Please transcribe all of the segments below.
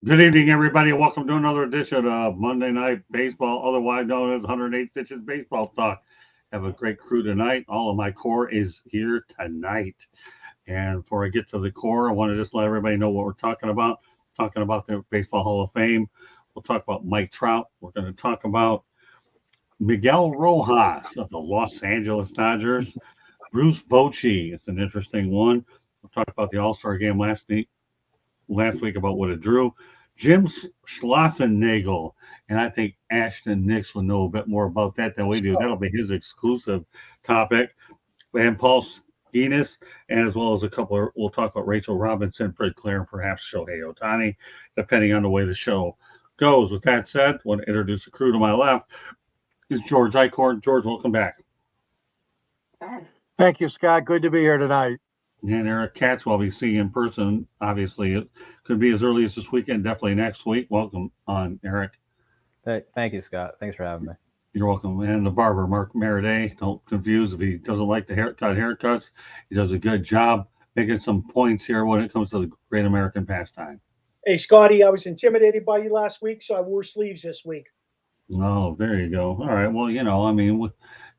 Good evening, everybody. Welcome to another edition of Monday Night Baseball, otherwise known as 108 Stitches Baseball Talk. Have a great crew tonight. All of my core is here tonight. And before I get to the core, I want to just let everybody know what we're talking about. Talking about the Baseball Hall of Fame. We'll talk about Mike Trout. We're going to talk about Miguel Rojas of the Los Angeles Dodgers. Bruce Bochy. It's an interesting one. We'll talk about the All-Star game last week about what it drew. Jim Schlossennagel, and I think Ashton Nix will know a bit more about that than we do. That'll be his exclusive topic. And Paul Guinness, and as well as we'll talk about Rachel Robinson, Fred Clare, and perhaps Shohei Ohtani, depending on the way the show goes. With that said, I want to introduce the crew to my left. Is George Eichhorn. George, welcome back. Thank you, Scott. Good to be here tonight. And Eric Katz, will be seeing in person. Obviously, it could be as early as this weekend, definitely next week. Welcome on, Eric. Thank you, Scott. Thanks for having me. You're welcome. And the barber, Mark Meriday. Don't confuse if he doesn't like the haircuts. He does a good job making some points here when it comes to the great American pastime. Hey, Scotty, I was intimidated by you last week, so I wore sleeves this week. Oh, there you go. All right. Well,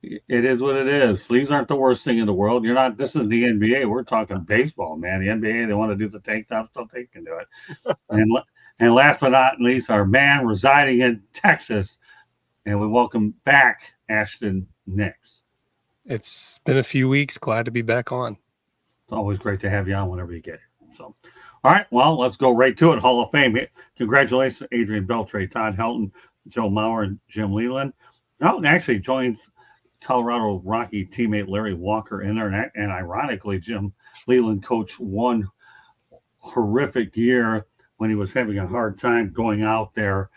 it is what it is. Sleeves aren't the worst thing in the world. This is the NBA. We're talking baseball, man. The NBA, they want to do the tank top stuff. They can do it. And last but not least, our man residing in Texas. And we welcome back Ashton Nix. It's been a few weeks. Glad to be back on. It's always great to have you on whenever you get here. So, all right. Well, let's go right to it. Hall of Fame. Congratulations, Adrian Beltre, Todd Helton, Joe Mauer, and Jim Leyland. Helton actually joins Colorado Rocky teammate Larry Walker in there, and ironically, Jim Leyland coached one horrific year when he was having a hard time going out there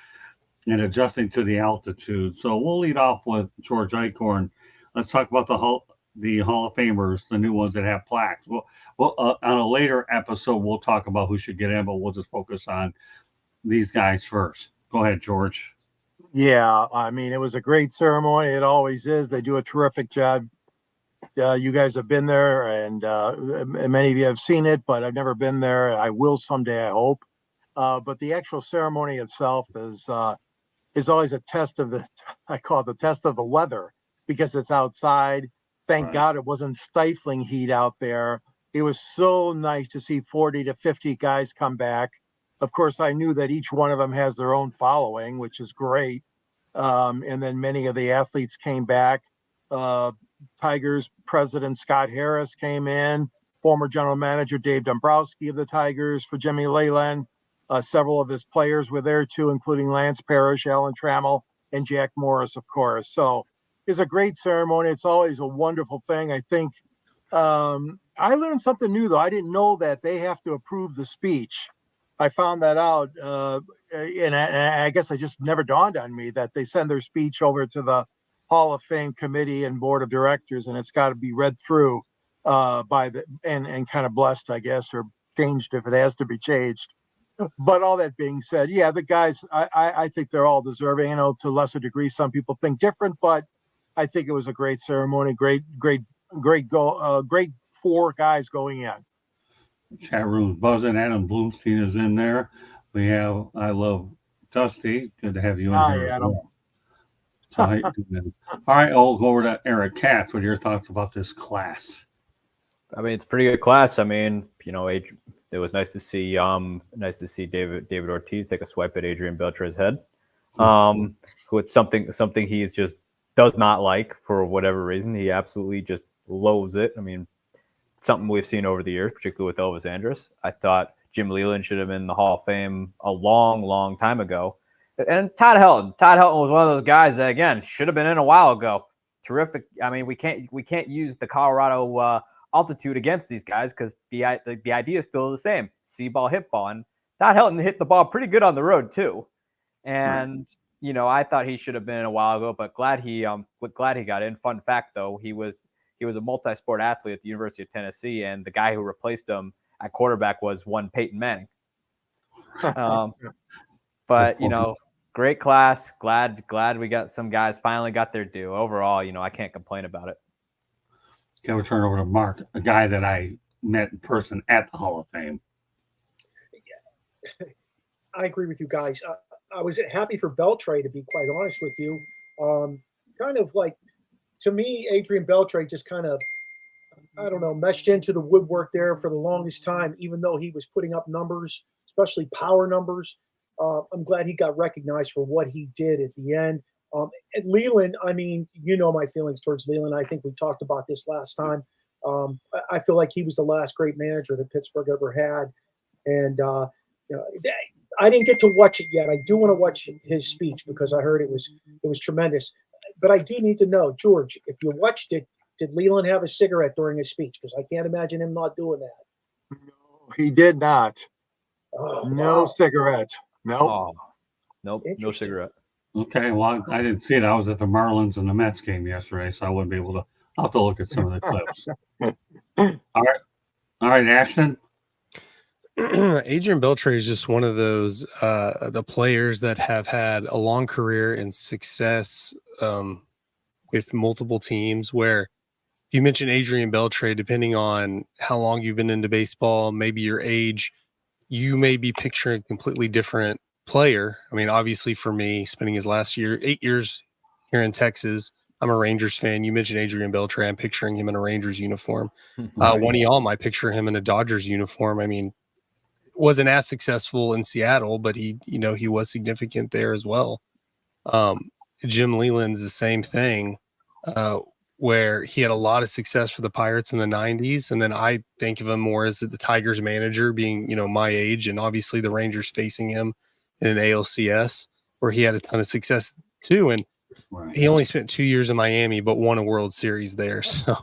and adjusting to the altitude. So we'll lead off with George Eichhorn. Let's talk about the Hall of Famers, the new ones that have plaques. Well, on a later episode, we'll talk about who should get in, but we'll just focus on these guys first. Go ahead, George. Yeah, it was a great ceremony. It always is. They do a terrific job. You guys have been there, and many of you have seen it, but I've never been there. I will someday, I hope. But the actual ceremony itself is always a test of I call it the test of the weather, because it's outside. Thank God it wasn't stifling heat out there. It was so nice to see 40 to 50 guys come back. Of course, I knew that each one of them has their own following, which is great. And then many of the athletes came back. Tigers president Scott Harris came in, former general manager Dave Dombrowski of the Tigers for Jimmy Leyland. Several of his players were there too, including Lance Parrish, Alan Trammell, and Jack Morris, of course. So it's a great ceremony. It's always a wonderful thing. I think I learned something new, though. I didn't know that they have to approve the speech. I found that out, and I guess it just never dawned on me that they send their speech over to the Hall of Fame committee and board of directors, and it's got to be read through and kind of blessed, I guess, or changed if it has to be changed. But all that being said, yeah, the guys, I think they're all deserving. To a lesser degree, some people think different, but I think it was a great ceremony. Great four guys going in. Chat room's buzzing. Adam Bloomstein is in there. We have I Love Dusty. Good to have you in here as well. So, all right, I'll go over to Eric Katz. What are your thoughts about this class? It's a pretty good class. It was nice to see David Ortiz take a swipe at Adrian Beltre's head. Who it's something he just does not like for whatever reason. He absolutely just loathes it. Something we've seen over the years, particularly with Elvis Andrus. I thought Jim Leyland should have been in the Hall of Fame a long, long time ago. And Todd Helton was one of those guys that, again, should have been in a while ago. Terrific. We can't use the Colorado altitude against these guys because the idea is still the same. See ball, hit ball. And Todd Helton hit the ball pretty good on the road too. And I thought he should have been in a while ago, but glad he got in. Fun fact though, he was a multi-sport athlete at the University of Tennessee, and the guy who replaced him at quarterback was one Peyton Manning. But great class. Glad we got some guys finally got their due. Overall, I can't complain about it. Okay, we'll turn over to Mark, a guy that I met in person at the Hall of Fame. I agree with you guys. I was happy for Beltray, to be quite honest with you. Kind of like, to me, Adrian Beltre just kind of, I don't know, meshed into the woodwork there for the longest time, even though he was putting up numbers, especially power numbers. I'm glad he got recognized for what he did at the end. And Leland, I mean, you know my feelings towards Leland. I think we talked about this last time. I feel like he was the last great manager that Pittsburgh ever had. And, you know, I didn't get to watch it yet. I do want to watch his speech because I heard it was tremendous. But I do need to know, George, if you watched it, did Leland have a cigarette during his speech? Because I can't imagine him not doing that. No, he did not. Oh, No wow. cigarette. No. Oh, nope, no Interesting. cigarette. Okay, well, I didn't see it. I was at the Marlins and the Mets game yesterday, so I wouldn't be able to. I'll have to look at some of the clips. All right, Ashton. Adrian Beltre is just one of those the players that have had a long career and success with multiple teams. Where if you mention Adrian Beltre, depending on how long you've been into baseball, maybe your age, you may be picturing a completely different player. I mean, obviously for me, spending his last 8 years here in Texas, I'm a Rangers fan. You mentioned Adrian Beltre, I'm picturing him in a Rangers uniform. One of y'all might picture him in a Dodgers uniform. I mean, wasn't as successful in Seattle, but he was significant there as well. Jim Leland's the same thing, where he had a lot of success for the Pirates in the 90s. And then I think of him more as the Tigers manager, being, my age, and obviously the Rangers facing him in an ALCS where he had a ton of success too. And he only spent 2 years in Miami, but won a World Series there. So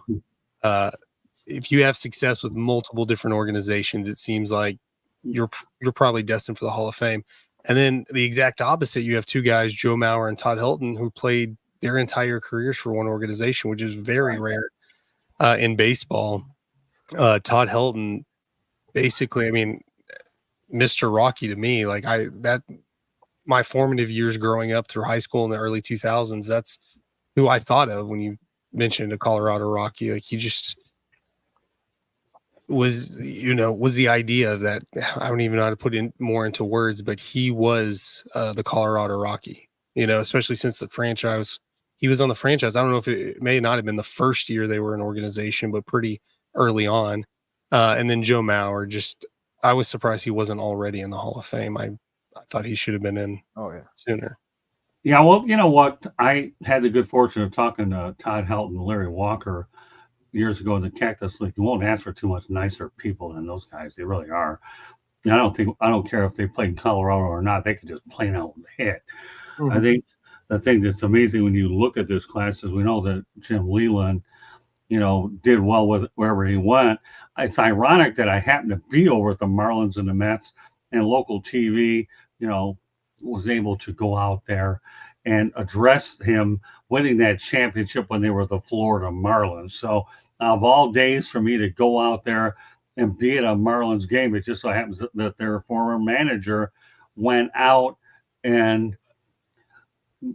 if you have success with multiple different organizations, it seems like you're probably destined for the Hall of Fame. And then the exact opposite, you have two guys, Joe Mauer and Todd Helton, who played their entire careers for one organization, which is very rare in baseball. Todd Helton, basically, I mean, Mr. Rocky to me, like my formative years growing up through high school in the early 2000s, that's who I thought of when you mentioned a Colorado Rocky. Like, he just was the idea of that. I don't even know how to put in more into words, but he was the Colorado Rocky, especially since the franchise, he was on the franchise. I don't know if it may not have been the first year they were an organization, but pretty early on. And then Joe Mauer, I was surprised he wasn't already in the Hall of Fame. I thought he should have been in sooner. Yeah, well, you know what? I had the good fortune of talking to Todd Helton and Larry Walker years ago in the Cactus League. You won't ask for too much nicer people than those guys. They really are. And I don't care if they played in Colorado or not. They could just plain out hit. Mm-hmm. I think the thing that's amazing when you look at this class is we know that Jim Leland, did well with wherever he went. It's ironic that I happened to be over at the Marlins and the Mets, and local TV, was able to go out there and address him winning that championship when they were the Florida Marlins. So of all days for me to go out there and be at a Marlins game, it just so happens that their former manager went out and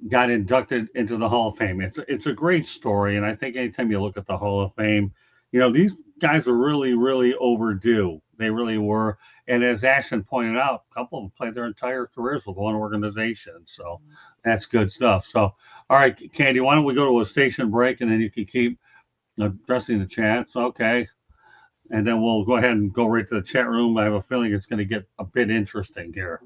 got inducted into the Hall of Fame. It's a great story. And I think anytime you look at the Hall of Fame, these guys are really, really overdue. They really were. And as Ashton pointed out, a couple of them played their entire careers with one organization. So that's good stuff. So, all right, Candy, why don't we go to a station break and then you can keep addressing the chats. Okay. And then we'll go ahead and go right to the chat room. I have a feeling it's going to get a bit interesting here.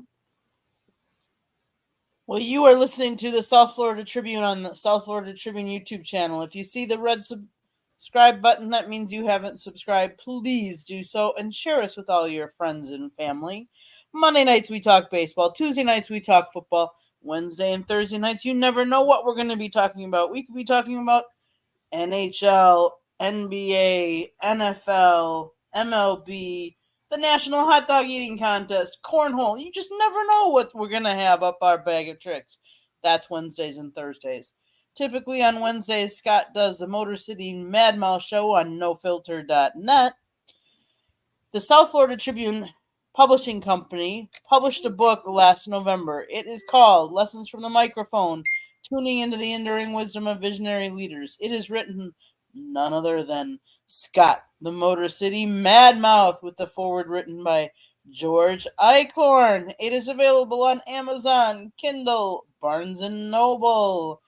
Well, you are listening to the South Florida Tribune on the South Florida Tribune YouTube channel. If you see the red subscribe button, that means you haven't subscribed. Please do so and share us with all your friends and family. Monday nights, we talk baseball. Tuesday nights, we talk football. Wednesday and Thursday nights, you never know what we're going to be talking about. We could be talking about NHL, NBA, NFL, MLB, the National Hot Dog Eating Contest, Cornhole. You just never know what we're going to have up our bag of tricks. That's Wednesdays and Thursdays. Typically on Wednesdays, Scott does the Motor City Mad Mouth Show on nofilter.net. The South Florida Tribune Publishing Company published a book last November. It is called Lessons from the Microphone, Tuning into the Enduring Wisdom of Visionary Leaders. It is written none other than Scott, the Motor City Mad Mouth, with the foreword written by George Eichhorn. It is available on Amazon, Kindle, Barnes & Noble,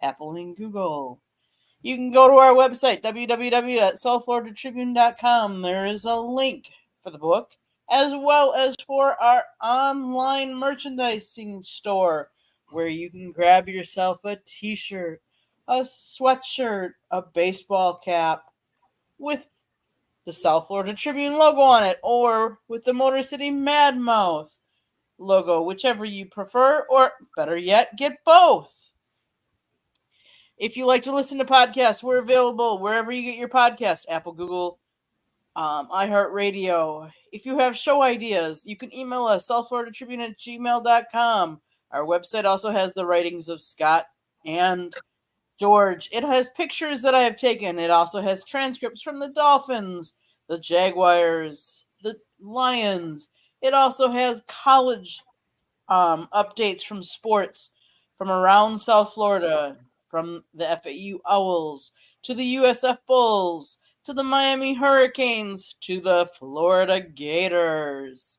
Apple and Google. You can go to our website, www.southfloridatribune.com. There is a link for the book, as well as for our online merchandising store, where you can grab yourself a t-shirt, a sweatshirt, a baseball cap with the South Florida Tribune logo on it, or with the Motor City Mad Mouth logo, whichever you prefer, or better yet, get both. If you like to listen to podcasts, we're available wherever you get your podcasts, Apple, Google, iHeartRadio. If you have show ideas, you can email us, southfloridatribune@gmail.com. Our website also has the writings of Scott and George. It has pictures that I have taken. It also has transcripts from the Dolphins, the Jaguars, the Lions. It also has college updates from sports from around South Florida, from the FAU Owls to the USF Bulls to the Miami Hurricanes to the Florida Gators.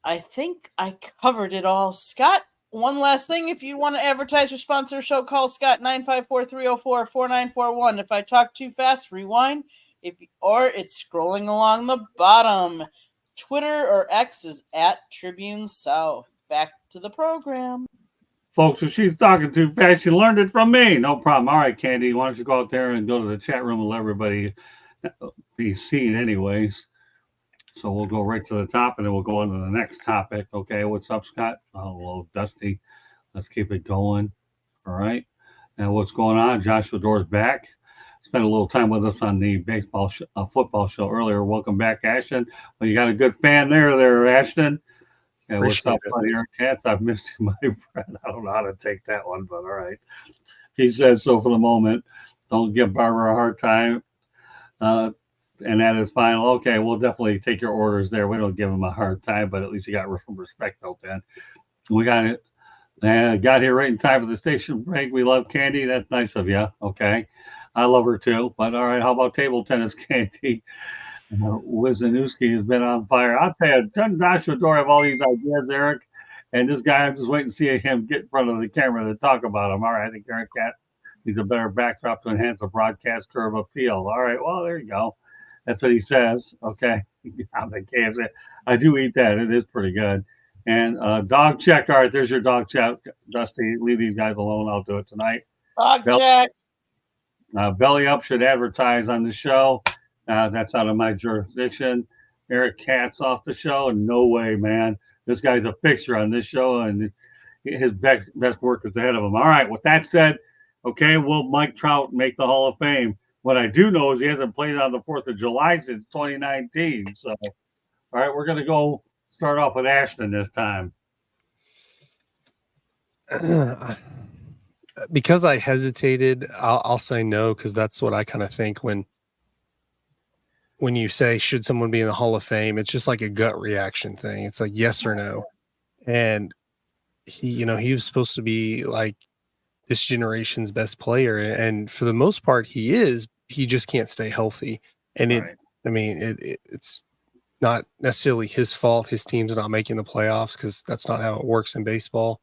I think I covered it all. Scott, one last thing. If you want to advertise or sponsor a show, call Scott 954-304-4941. If I talk too fast, rewind. Or it's scrolling along the bottom. Twitter or X is @Tribune South. Back to the program. Folks, if she's talking too fast, she learned it from me. No problem. All right, Candy, why don't you go out there and go to the chat room and let everybody be seen anyways. So we'll go right to the top, and then we'll go on to the next topic. Okay, what's up, Scott? Oh, well, Dusty, let's keep it going. All right. And what's going on? Joshua Door's back. Spent a little time with us on the football show earlier. Welcome back, Ashton. Well, you got a good fan there, Ashton. Yeah, what's up, buddy? Eric Katz? I've missed you, my friend. I don't know how to take that one, but all right. He says so for the moment. Don't give Barbara a hard time. And that is fine. Okay, we'll definitely take your orders there. We don't give him a hard time, but at least you got some respect built in. We got it. Got here right in time for the station break. We love Candy. That's nice of you. Okay. I love her too. But all right, how about table tennis, Candy? Wisniewski has been on fire. I'll tell you, doesn't Joshua Door have all these ideas, Eric? And this guy, I'm just waiting to see him get in front of the camera to talk about him. All right, I think Eric Cat needs a better backdrop to enhance the broadcast curve appeal. All right, well, there you go. That's what he says. Okay. I'm the KFC. I do eat that. It is pretty good. And dog check. All right, there's your dog check. Dusty, leave these guys alone. I'll do it tonight. Dog check. Belly Up should advertise on the show. That's out of my jurisdiction. Eric Katz off the show. No way, man. This guy's a fixture on this show, and his best work is ahead of him. All right, with that said, okay, will Mike Trout make the Hall of Fame? What I do know is he hasn't played on the 4th of July since 2019. So, all right, we're going to go start off with Ashton this time. Because I hesitated, I'll say no, because that's what I kind of think when you say, should someone be in the Hall of Fame? It's just like a gut reaction thing. It's like yes or no. And he was supposed to be like this generation's best player. And for the most part, he is. He just can't stay healthy. And it's not necessarily his fault. His team's not making the playoffs because that's not how it works in baseball.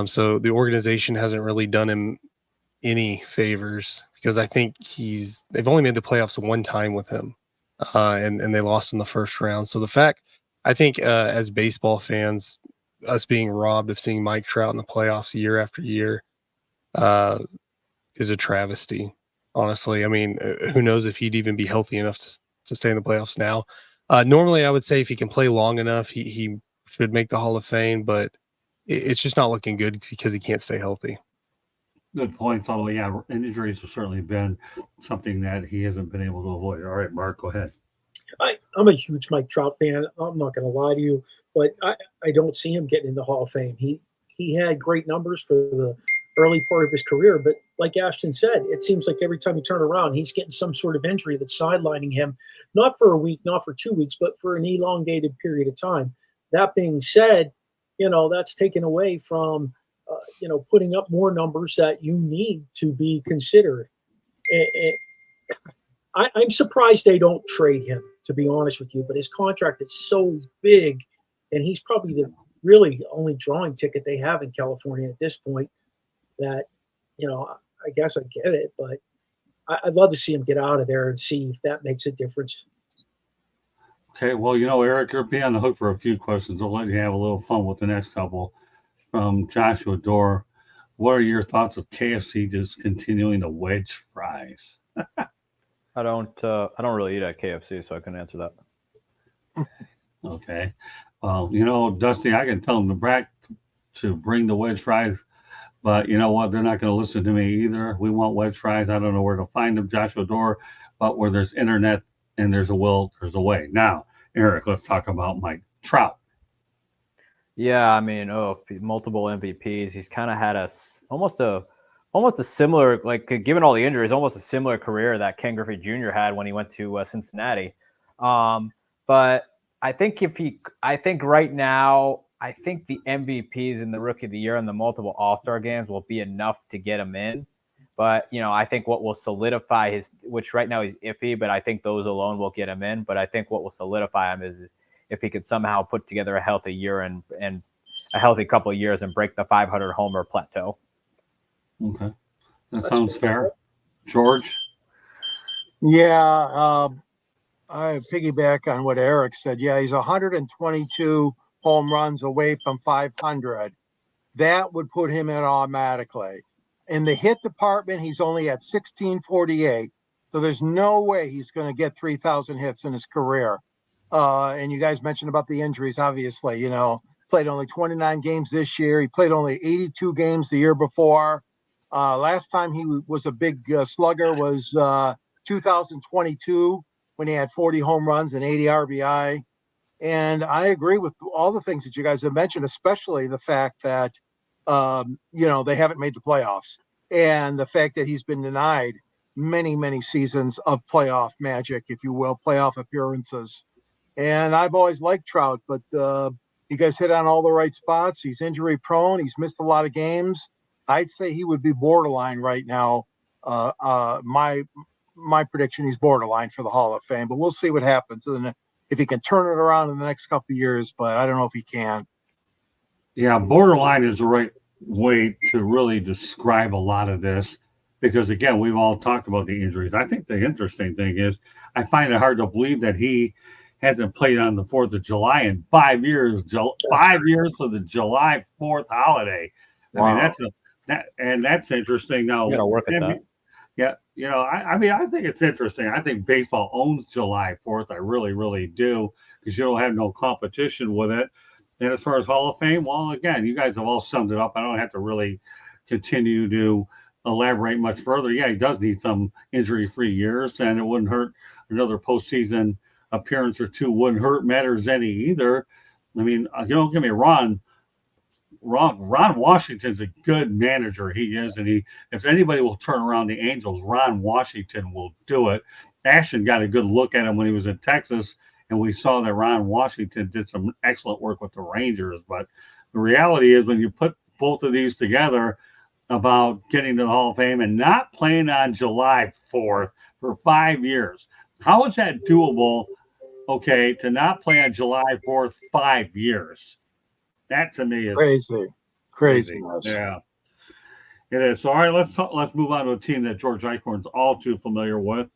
So the organization hasn't really done him any favors because I think they've only made the playoffs one time with him, and they lost in the first round. So the fact, I think, as baseball fans, us being robbed of seeing Mike Trout in the playoffs year after year is a travesty. Honestly, I mean, who knows if he'd even be healthy enough to stay in the playoffs now. Normally, I would say if he can play long enough, he should make the Hall of Fame, but it's just not looking good because he can't stay healthy. Good points. Although, yeah, injuries have certainly been something that he hasn't been able to avoid. All right, Mark, go ahead. I'm a huge Mike Trout fan. I'm not going to lie to you, but I don't see him getting in the Hall of Fame. He had great numbers for the early part of his career, but like Ashton said, it seems like every time you turn around, he's getting some sort of injury that's sidelining him, not for a week, not for 2 weeks, but for an elongated period of time. That being said, that's taken away from, putting up more numbers that you need to be considered. I'm surprised they don't trade him. to be honest with you. But his contract is so big, and he's probably the really only drawing ticket they have in California at this point. That, I guess I get it, but I'd love to see him get out of there and see if that makes a difference. Okay, well, Eric, you're be on the hook for a few questions. I'll let you have a little fun with the next couple. From Joshua Dorr, what are your thoughts of KFC discontinuing the wedge fries? I don't really eat at KFC, so I can answer that. Okay, well, Dusty, I can tell them to bring the wedge fries, but you know what? They're not going to listen to me either. We want wedge fries. I don't know where to find them, Joshua Dorr, but where there's internet and there's a will, there's a way. Now, Eric, let's talk about Mike Trout. Yeah, I mean, multiple MVPs. He's kind of had almost a similar, like, given all the injuries, almost a similar career that Ken Griffey Jr. had when he went to Cincinnati. But I think right now, I think the MVPs in the Rookie of the Year and the multiple All-Star games will be enough to get him in. But, I think what will solidify which right now he's iffy, but I think those alone will get him in. But I think what will solidify him is if he could somehow put together a healthy year and a healthy couple of years and break the 500 homer plateau. Okay, that sounds fair. George? Yeah, I piggyback on what Eric said. Yeah, he's 122 home runs away from 500. That would put him in automatically. In the hit department, he's only at 1648. So there's no way he's going to get 3,000 hits in his career. And you guys mentioned about the injuries, obviously, played only 29 games this year. He played only 82 games the year before. Last time he was a big slugger was 2022 when he had 40 home runs and 80 RBI. And I agree with all the things that you guys have mentioned, especially the fact that, they haven't made the playoffs and the fact that he's been denied many, many seasons of playoff magic, if you will, playoff appearances. And I've always liked Trout, but you guys hit on all the right spots. He's injury prone. He's missed a lot of games. I'd say he would be borderline right now. My prediction, he's borderline for the Hall of Fame, but we'll see what happens. And if he can turn it around in the next couple of years, but I don't know if he can. Yeah, borderline is the right way to really describe a lot of this because, again, we've all talked about the injuries. I think the interesting thing is I find it hard to believe that he hasn't played on the 4th of July in 5 years. 5 years for the July 4th holiday. Wow. I mean, that's interesting. Now, You got to work at that. Yeah, I think it's interesting. I think baseball owns July 4th. I really, really do because you don't have no competition with it. And as far as Hall of Fame, well, again, you guys have all summed it up. I don't have to really continue to elaborate much further. Yeah, he does need some injury-free years, and it wouldn't hurt another postseason appearance or two. Wouldn't hurt Matters any either. I mean, don't get me wrong. Ron Washington's a good manager. He is, and if anybody will turn around the Angels, Ron Washington will do it. Ashton got a good look at him when he was in Texas, and we saw that Ron Washington did some excellent work with the Rangers. But the reality is when you put both of these together about getting to the Hall of Fame and not playing on July 4th for 5 years, how is that doable, okay, to not play on July 4th 5 years? That to me is craziness. Yeah, it is. So, all right, let's move on to a team that George Eichhorn's all too familiar with.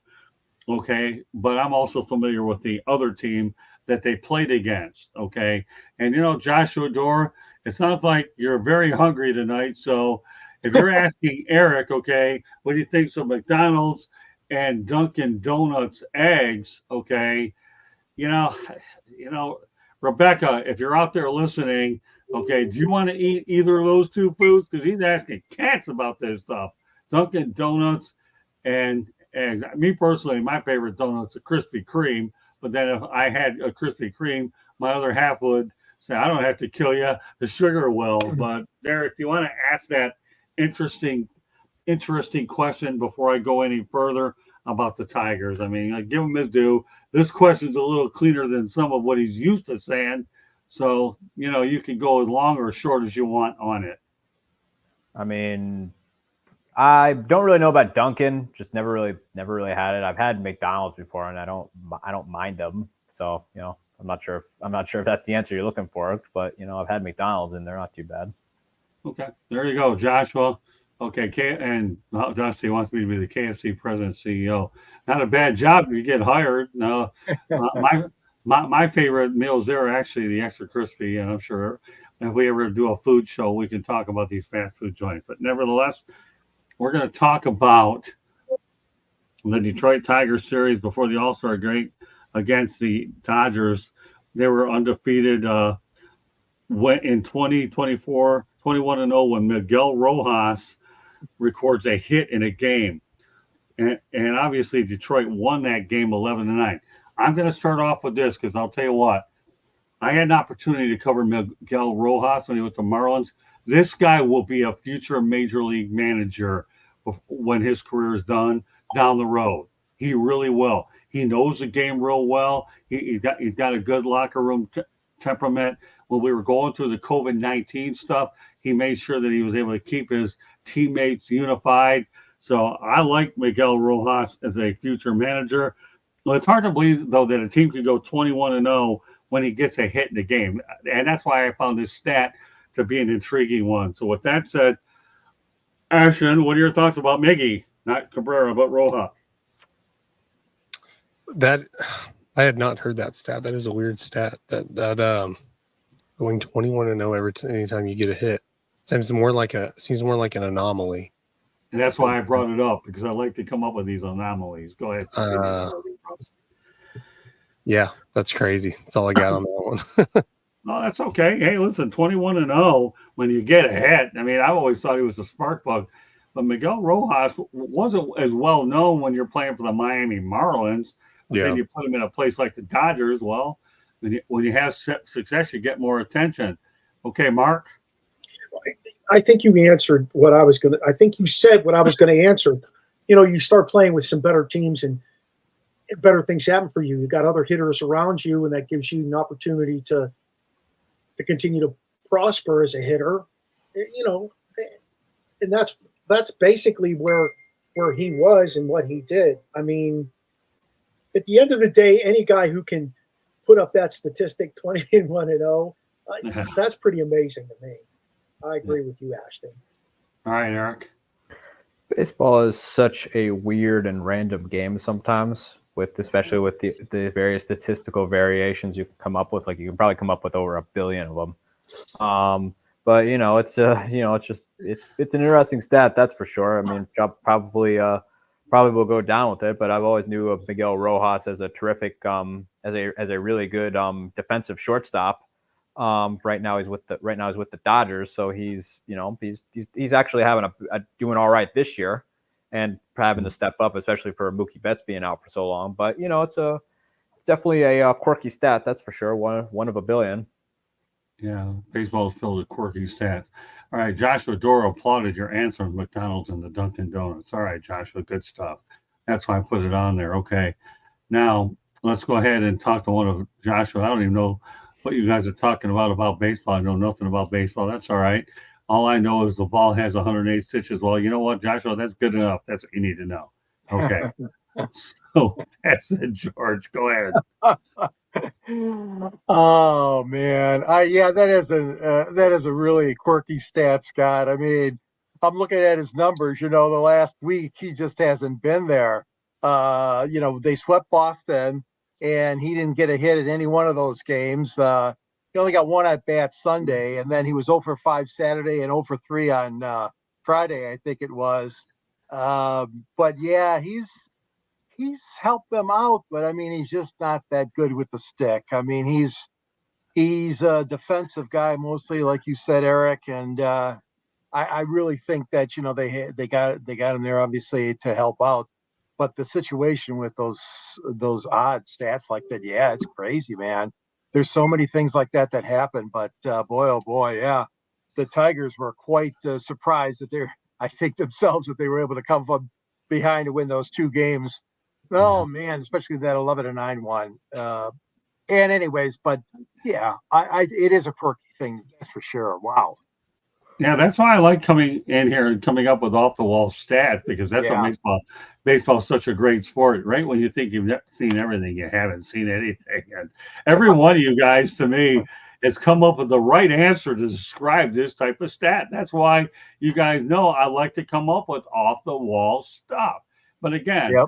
Okay, but I'm also familiar with the other team that they played against. Okay, and Joshua Dorr, it sounds like you're very hungry tonight. So, if you're asking Eric, okay, what do you think of McDonald's and Dunkin' Donuts eggs? Okay, Rebecca, if you're out there listening, okay, do you want to eat either of those two foods? Because he's asking cats about this stuff. Dunkin' Donuts and eggs. Me personally, my favorite donut's a Krispy Kreme. But then if I had a Krispy Kreme, my other half would say, I don't have to kill you. The sugar will. But Derek, do you want to ask that interesting question before I go any further about the Tigers? I mean, I give him his due. This question's a little cleaner than some of what he's used to saying. So, you can go as long or as short as you want on it. I mean, I don't really know about Dunkin'. Just never really had it. I've had McDonald's before, and I don't mind them. So I'm not sure if that's the answer you're looking for, but I've had McDonald's and they're not too bad. Okay, there you go, Joshua. Okay, and Dusty wants me to be the KFC president CEO. Not a bad job if you get hired. No, my favorite meals there are actually the extra crispy, and I'm sure if we ever do a food show, we can talk about these fast food joints. But nevertheless, we're going to talk about the Detroit Tigers series before the All-Star break against the Dodgers. They were undefeated went in 2024, 21-0 when Miguel Rojas records a hit in a game. And obviously Detroit won that game 11-9. I'm going to start off with this because I'll tell you what, I had an opportunity to cover Miguel Rojas when he was the Marlins. This guy will be a future major league manager when his career is done down the road. He really will. He knows the game real well. He's got a good locker room temperament. When we were going through the COVID-19 stuff, he made sure that he was able to keep his teammates unified. So I like Miguel Rojas as a future manager. Well, it's hard to believe, though, that a team could go 21-0 when he gets a hit in the game. And that's why I found this stat to be an intriguing one. So with that said, Ashton, what are your thoughts about Miggy? Not Cabrera, but Rojas. That I had not heard that stat. That is a weird stat. That going 21-0 anytime you get a hit seems more like an anomaly. And that's why I brought it up, because I like to come up with these anomalies. Go ahead. Yeah, that's crazy. That's all I got on that one. No, that's okay. Hey, listen, 21-0 when you get a hit. I mean, I always thought he was a spark plug, but Miguel Rojas wasn't as well known when you're playing for the Miami Marlins. But then you put him in a place like the Dodgers. Well, when you have success, you get more attention. Okay, Mark. I think you answered what I was going to. I think you said what I was going to answer. You start playing with some better teams and better things happen for you. You got other hitters around you, and that gives you an opportunity to continue to prosper as a hitter. And that's basically where he was and what he did. I mean, at the end of the day, any guy who can put up that statistic 21-0, that's pretty amazing to me. I agree with you, Ashton. All right, Eric. Baseball is such a weird and random game sometimes, especially with the various statistical variations you can come up with. Like you can probably come up with over 1 billion of them. But it's it's an interesting stat, that's for sure. I mean, probably will go down with it. But I've always knew of Miguel Rojas as a terrific, as a really good defensive shortstop. Right now he's with the Dodgers, so he's actually having doing all right this year, and having to step up, especially for Mookie Betts being out for so long. But it's definitely a quirky stat, that's for sure. One of 1 billion. Yeah, baseball is filled with quirky stats. All right, Joshua Doro applauded your answer of McDonald's and the Dunkin' Donuts. All right, Joshua, good stuff. That's why I put it on there. Okay, now let's go ahead and talk to one of Joshua. I don't even know what you guys are talking about baseball. I know nothing about baseball. That's all right. All I know is the ball has 108 stitches. Well, you know what, Joshua? That's good enough. That's what you need to know. Okay. So that's it, George. Go ahead. Oh man, that is a really quirky stat, Scott. I mean, I'm looking at his numbers. The last week he just hasn't been there. They swept Boston, and he didn't get a hit in any one of those games. He only got one at bat Sunday, and then he was 0 for 5 Saturday and 0 for 3 on Friday, I think it was. But yeah, he's helped them out, but I mean, he's just not that good with the stick. I mean, he's a defensive guy mostly, like you said, Eric, and I really think that they got him there obviously to help out. But the situation with those odd stats like that, yeah, it's crazy, man. There's so many things like that happen, but boy, oh boy, yeah, the Tigers were quite surprised that I think themselves that they were able to come from behind to win those 2 games. Oh man, especially that 11-9 one. And anyways, but yeah, it is a quirky thing, that's for sure. Wow. Yeah, that's why I like coming in here and coming up with off the wall stats because that's Yeah. what baseball is such a great sport. Right when you think you've seen everything, you haven't seen anything. And every one of you guys, to me, has come up with the right answer to describe this type of stat. That's why you guys know I like to come up with off the wall stuff. But again, Yep.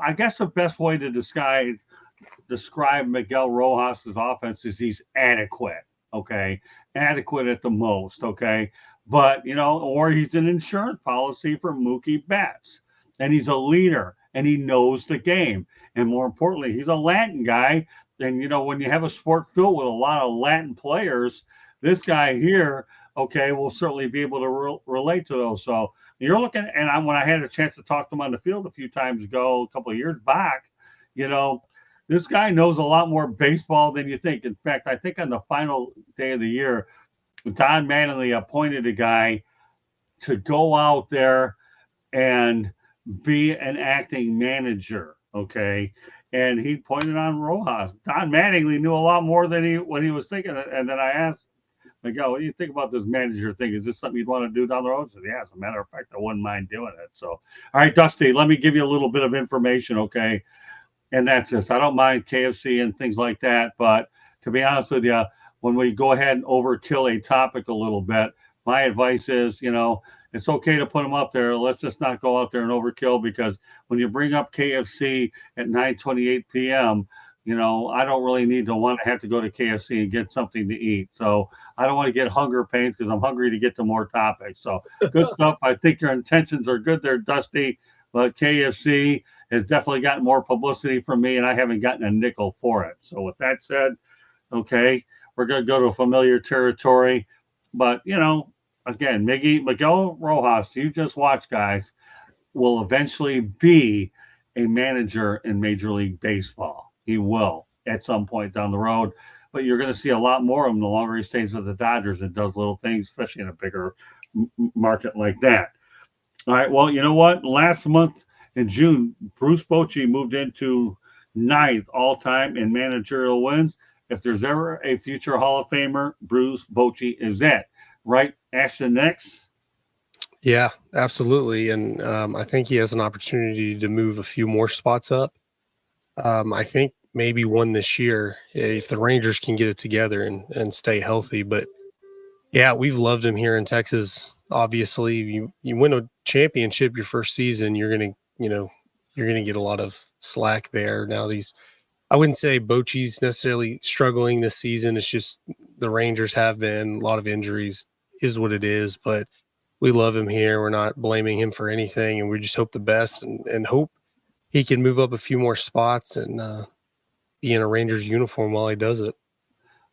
I guess the best way to describe Miguel Rojas's offense is he's adequate. Okay, adequate at the most. Okay, but or he's an insurance policy for Mookie Betts, and he's a leader and he knows the game, and more importantly, he's a Latin guy. And when you have a sport filled with a lot of Latin players, this guy here, okay, will certainly be able to relate to those. So you're looking, and when I had a chance to talk to him on the field a few times ago, a couple of years back, this guy knows a lot more baseball than you think. In fact, I think on the final day of the year, Don Mattingly appointed a guy to go out there and be an acting manager, okay? And he pointed on Rojas. Don Mattingly knew a lot more than what he was thinking. And then I asked Miguel, what do you think about this manager thing? Is this something you'd want to do down the road? He said, yeah, as a matter of fact, I wouldn't mind doing it. So, all right, Dusty, let me give you a little bit of information, okay? And that's this. I don't mind KFC and things like that. But to be honest with you, when we go ahead and overkill a topic a little bit, my advice is, it's okay to put them up there. Let's just not go out there and overkill, because when you bring up KFC at 9:28 p.m., I don't really need to have to go to KFC and get something to eat. So I don't want to get hunger pains because I'm hungry to get to more topics. So good stuff. I think your intentions are good there, Dusty, but KFC has definitely gotten more publicity from me, and I haven't gotten a nickel for it. So with that said, okay, we're going to go to familiar territory. But, again, Miguel Rojas, you just watch, guys, will eventually be a manager in Major League Baseball. He will at some point down the road. But you're going to see a lot more of him the longer he stays with the Dodgers and does little things, especially in a bigger market like that. All right, well, you know what? Last month in June, Bruce Bochy moved into 9th all-time in managerial wins. If there's ever a future Hall of Famer, Bruce Bochy is it. Right, Ashton Nix? Yeah, absolutely. And I think he has an opportunity to move a few more spots up. I think maybe one this year if the Rangers can get it together and stay healthy. But yeah, we've loved him here in Texas. Obviously, you win a championship your first season, you're gonna get a lot of slack there. Now I wouldn't say Bochy's necessarily struggling this season. It's just the Rangers have been a lot of injuries, is what it is. But we love him here. We're not blaming him for anything, and we just hope the best and hope he can move up a few more spots and be in a Rangers uniform while he does it.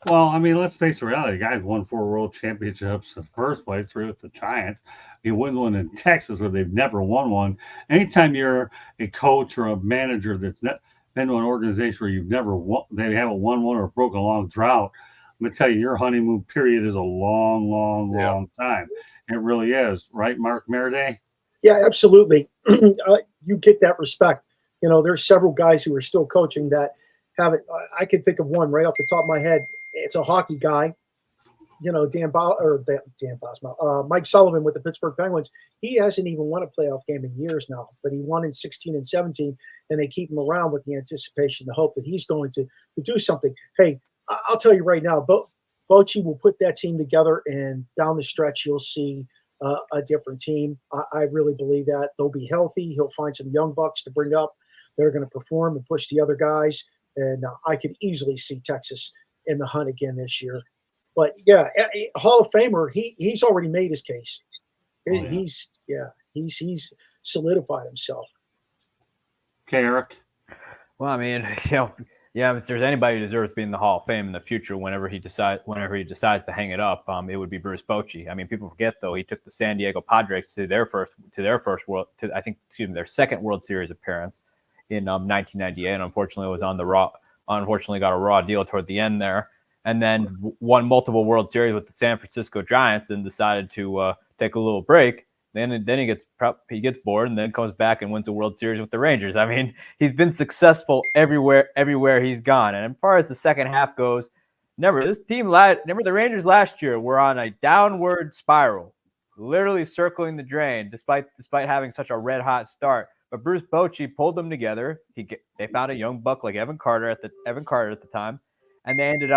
Well, I mean, let's face the reality. The guy's won 4 world championships in the first place, 3 with the Giants. He won one in Texas where they've never won one. Anytime you're a coach or a manager that's been to an organization where you've never won, they haven't won one or broken a long drought, I'm going to tell you, your honeymoon period is a long, long, long time. It really is. Right, Mark Meraday? Yeah, absolutely. You get that respect. There's several guys who are still coaching that haven't. I can think of one right off the top of my head. It's a hockey guy. Dan Bosma, Mike Sullivan with the Pittsburgh Penguins. He hasn't even won a playoff game in years now, but he won in 16 and 17, and they keep him around with the anticipation, the hope that he's going to do something. Hey, I'll tell you right now, Bochy will put that team together, and down the stretch, you'll see a different team. I really believe that. They'll be healthy. He'll find some young bucks to bring up. They're going to perform and push the other guys, and I could easily see Texas in the hunt again this year. But yeah, Hall of Famer, he's already made his case. He's solidified himself. Okay, Eric. Well, I mean, if there's anybody who deserves being in the Hall of Fame in the future, whenever he decides to hang it up, it would be Bruce Bochy. I mean, people forget though, he took the San Diego Padres to their second World Series appearance in 1998, and unfortunately got a raw deal toward the end there, and then won multiple World Series with the San Francisco Giants, and decided to take a little break. Then he gets bored, and then comes back and wins a World Series with the Rangers. I mean, he's been successful everywhere he's gone. And as far as the second half goes, the Rangers last year were on a downward spiral. literally circling the drain, despite having such a red hot start. But Bruce Bochy pulled them together. They found a young buck like Evan Carter at the time, and they ended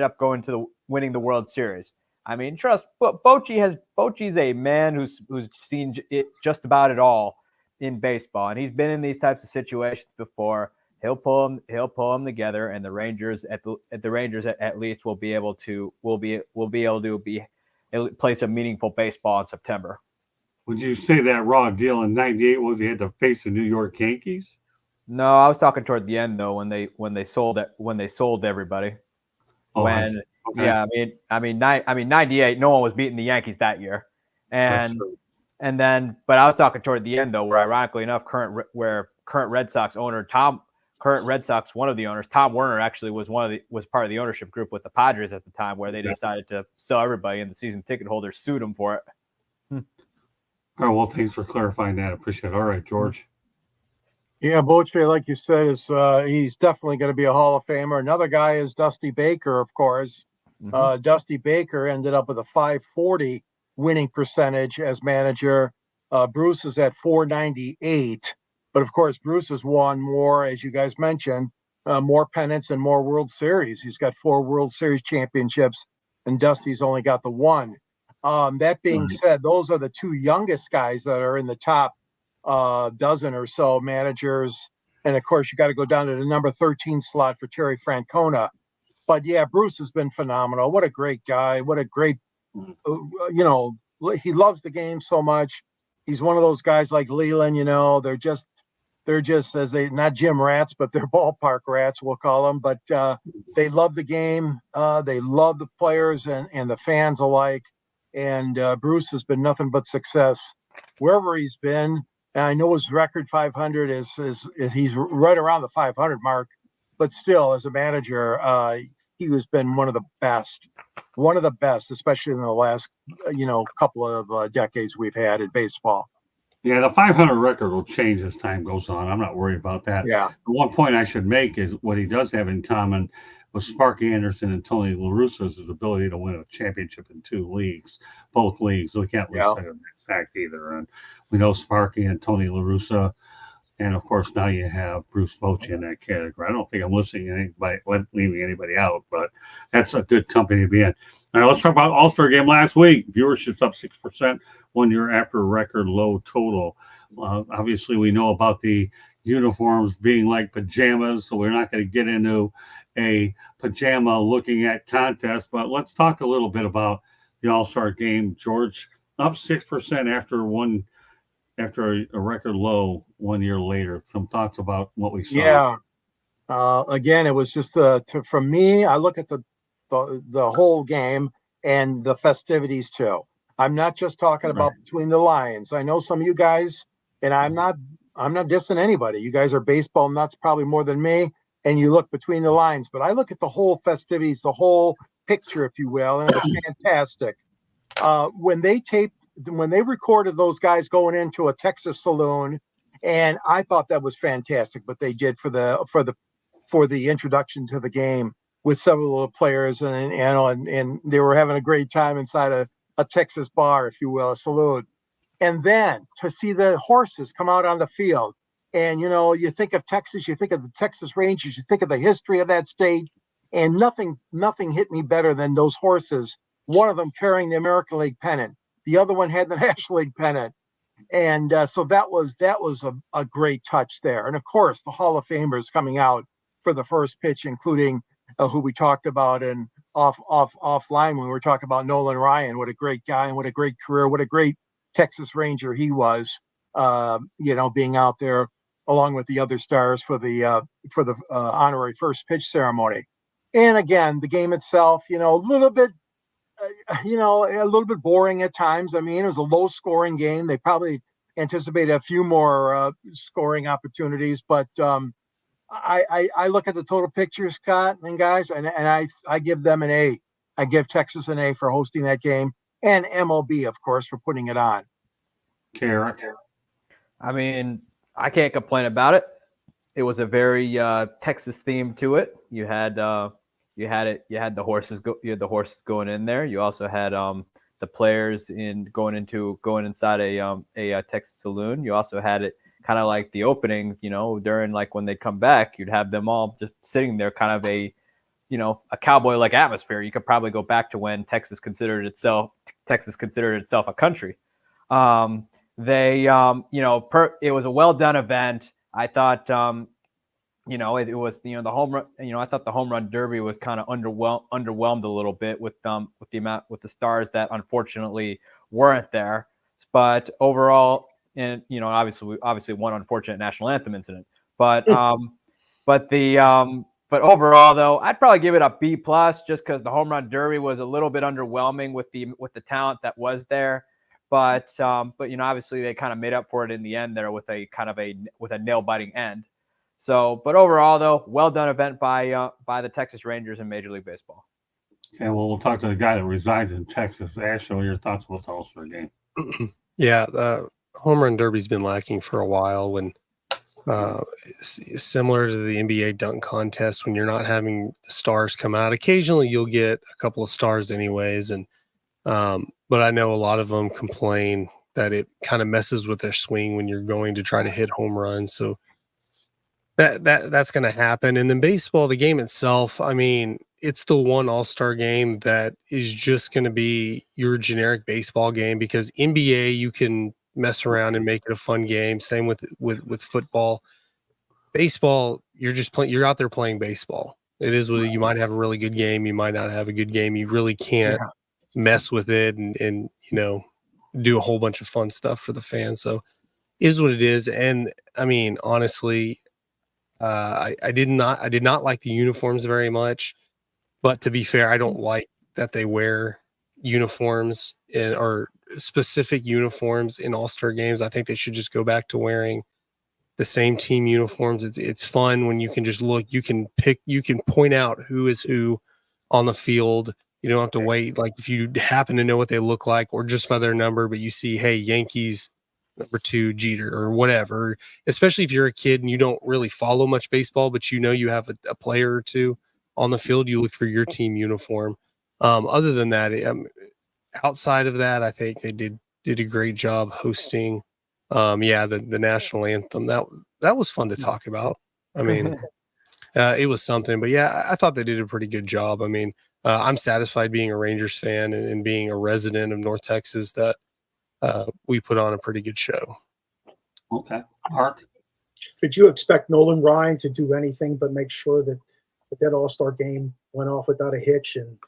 up going to winning the World Series. I mean, trust, but Bochy's a man who's seen it just about it all in baseball, and he's been in these types of situations before. He'll pull them together, and the Rangers at least will be able to play some meaningful baseball in September. Would you say that raw deal in '98 was he had to face the New York Yankees? No, I was talking toward the end though, when they sold everybody. Oh, I see. Okay. Yeah, I mean, '98. No one was beating the Yankees that year, That's and true. but I was talking toward the end though, where ironically enough, current Red Sox owner one of the owners, Tom Werner, actually was part of the ownership group with the Padres at the time, where they decided to sell everybody, and the season ticket holders sued him for it. All right. Well, thanks for clarifying that. I appreciate it. All right, George. Yeah, Bochy, like you said, is he's definitely going to be a Hall of Famer. Another guy is Dusty Baker, of course. Dusty Baker ended up with a .540 winning percentage as manager. Bruce is at .498. But of course, Bruce has won more, as you guys mentioned, more pennants and more World Series. He's got 4 World Series championships, and Dusty's only got the 1. That being said, those are the 2 youngest guys that are in the top dozen or so managers. And of course, you got to go down to the number 13 slot for Terry Francona. But yeah, Bruce has been phenomenal. What a great guy. What a great, he loves the game so much. He's one of those guys like Leland, they're just as not gym rats, but they're ballpark rats, we'll call them. But they love the game. They love the players and the fans alike. And Bruce has been nothing but success wherever he's been. And I know his record 500 is he's right around the 500 mark, but still, as a manager, he has been one of the best, especially in the last couple of decades we've had in baseball. Yeah, the 500 record will change as time goes on. I'm not worried about that. Yeah. The one point I should make is what he does have in common with Sparky Anderson and Tony La Russa is his ability to win a championship in 2 leagues, both leagues. So we can't lose sight of that fact either. And we know Sparky and Tony La Russa, and of course now you have Bruce Bochy in that category. I don't think I'm leaving anybody out, but that's a good company to be in. All right, let's talk about All-Star Game last week. Viewership's up 6% 1 year after a record low total. Obviously, we know about the uniforms being like pajamas, so we're not going to get into a pajama looking at contest, but let's talk a little bit about the All-Star Game. George, up 6% after a record low 1 year later. Some thoughts about what we saw. Yeah. Again, it was just for me, I look at the whole game and the festivities too. I'm not just talking about between the lines. I know some of you guys, and I'm not dissing anybody. You guys are baseball nuts probably more than me, and you look between the lines. But I look at the whole festivities, the whole picture, if you will, and it was fantastic. When they recorded those guys going into a Texas saloon, and I thought that was fantastic. But they did for the introduction to the game with several of the players, and they were having a great time inside a Texas bar, if you will, a saloon. And then to see the horses come out on the field, and you think of Texas, you think of the Texas Rangers, you think of the history of that state, and nothing hit me better than those horses. One of them carrying the American League pennant, the other one had the National League pennant, and so that was a great touch there. And of course, the Hall of Famers coming out for the first pitch, including who we talked about and offline when we were talking about Nolan Ryan. What a great guy and what a great career, what a great Texas Ranger he was, being out there along with the other stars for the honorary first pitch ceremony. And again, the game itself, a little bit boring at times. I mean, it was a low scoring game. They probably anticipated a few more scoring opportunities, but I look at the total picture, Scott and guys, and I give them an A. I give Texas an A for hosting that game, and MLB, of course, for putting it on. Carrick. I mean, I can't complain about it. It was a very Texas theme to it. You had the horses going in there. You also had the players in going inside a Texas saloon. You also had it kind of like the opening, during like when they come back, you'd have them all just sitting there, kind of a cowboy-like atmosphere. You could probably go back to when Texas considered itself a country. It was a well done event. I thought, it was the home run. I thought the home run derby was kind of underwhelmed a little bit with the stars that unfortunately weren't there. But overall, and obviously one unfortunate national anthem incident. But overall, though, I'd probably give it a B plus, just because the home run derby was a little bit underwhelming with the talent that was there. But obviously they kind of made up for it in the end there with a nail biting end. So, but overall, though, well done event by the Texas Rangers in Major League Baseball. Okay, well, we'll talk to the guy that resides in Texas. Ash, what are your thoughts about the All-Star game? Yeah, home run derby's been lacking for a while. When similar to the NBA dunk contest, when you're not having the stars come out, occasionally you'll get a couple of stars anyways, and but I know a lot of them complain that it kind of messes with their swing when you're going to try to hit home runs. So that's going to happen. And then baseball, the game itself, I mean, it's the one all-star game that is just going to be your generic baseball game, because NBA, you can mess around and make it a fun game. Same with football. Baseball, you're out there playing baseball. It is what you might have a really good game. You might not have a good game. You really can't mess with it and do a whole bunch of fun stuff for the fans. So it is what it is. And I mean, honestly, I did not like the uniforms very much, but to be fair, I don't like that they wear uniforms or specific uniforms in all-star games. I think they should just go back to wearing the same team uniforms. It's fun when you can just look, you can point out who is who on the field. You don't have to wait. Like if you happen to know what they look like or just by their number, but you see, hey, Yankees number 2 Jeter or whatever, especially if you're a kid and you don't really follow much baseball, but you have a player or two on the field, you look for your team uniform. Other than that, outside of that, I think they did a great job hosting. The national anthem. That was fun to talk about. I mean, it was something, but yeah, I thought they did a pretty good job. I mean, I'm satisfied being a Rangers fan and being a resident of North Texas that we put on a pretty good show. Okay. Mark? Did you expect Nolan Ryan to do anything but make sure that All-Star game went off without a hitch? And,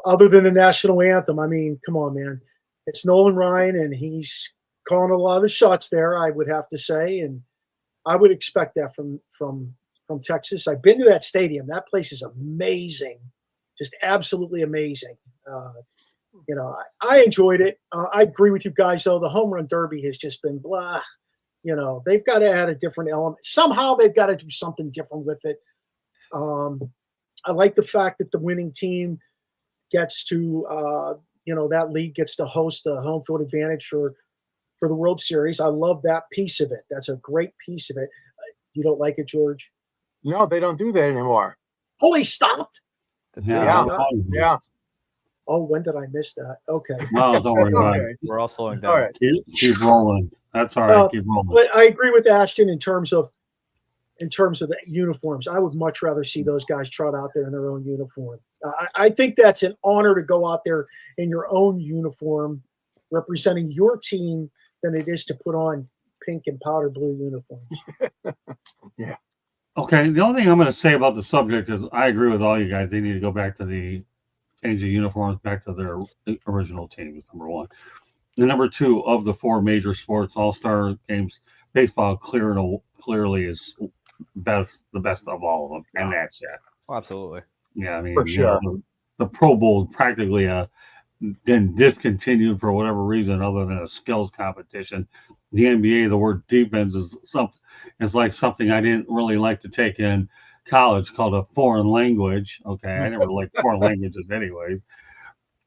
other than the national anthem, I mean, come on, man. It's Nolan Ryan, and he's calling a lot of the shots there, I would have to say. And I would expect that from Texas. I've been to that stadium. That place is amazing. Just absolutely amazing. I enjoyed it. I agree with you guys, though. The home run derby has just been blah. They've got to add a different element. Somehow they've got to do something different with it. I like the fact that the winning team gets to, that league gets to host a home field advantage for the World Series. I love that piece of it. That's a great piece of it. You don't like it, George? No, they don't do that anymore. Oh, they stopped? Yeah. Oh, when did I miss that? Okay. No, don't worry about it. We're all slowing down. All right. Keep rolling. That's all right. Keep rolling. But I agree with Ashton in terms of the uniforms. I would much rather see those guys trot out there in their own uniform. I think that's an honor to go out there in your own uniform representing your team than it is to put on pink and powder blue uniforms. Yeah. Okay. The only thing I'm going to say about the subject is I agree with all you guys. They need to go back to change the uniforms back to their original teams, number one. And number two, of the 4 major sports all-star games, baseball clearly is the best of all of them, and that's it. Oh, absolutely. Yeah, I mean, For sure. The Pro Bowl is practically then discontinued for whatever reason other than a skills competition. The NBA, the word defense is like something I didn't really like to take in college, called a foreign language. Okay, I never liked foreign languages anyways.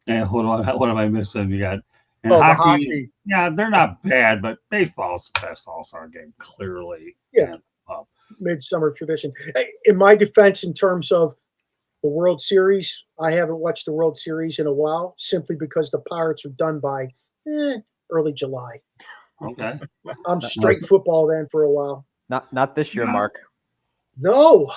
And what am I missing? You got hockey. Yeah, they're not bad, but baseball's the best all-star game, clearly. Yeah. Midsummer tradition. In my defense, in terms of The World Series, I haven't watched the World Series in a while, simply because the Pirates are done by early July. Okay. I'm straight football then for a while. Not this year, Yeah. Mark. No.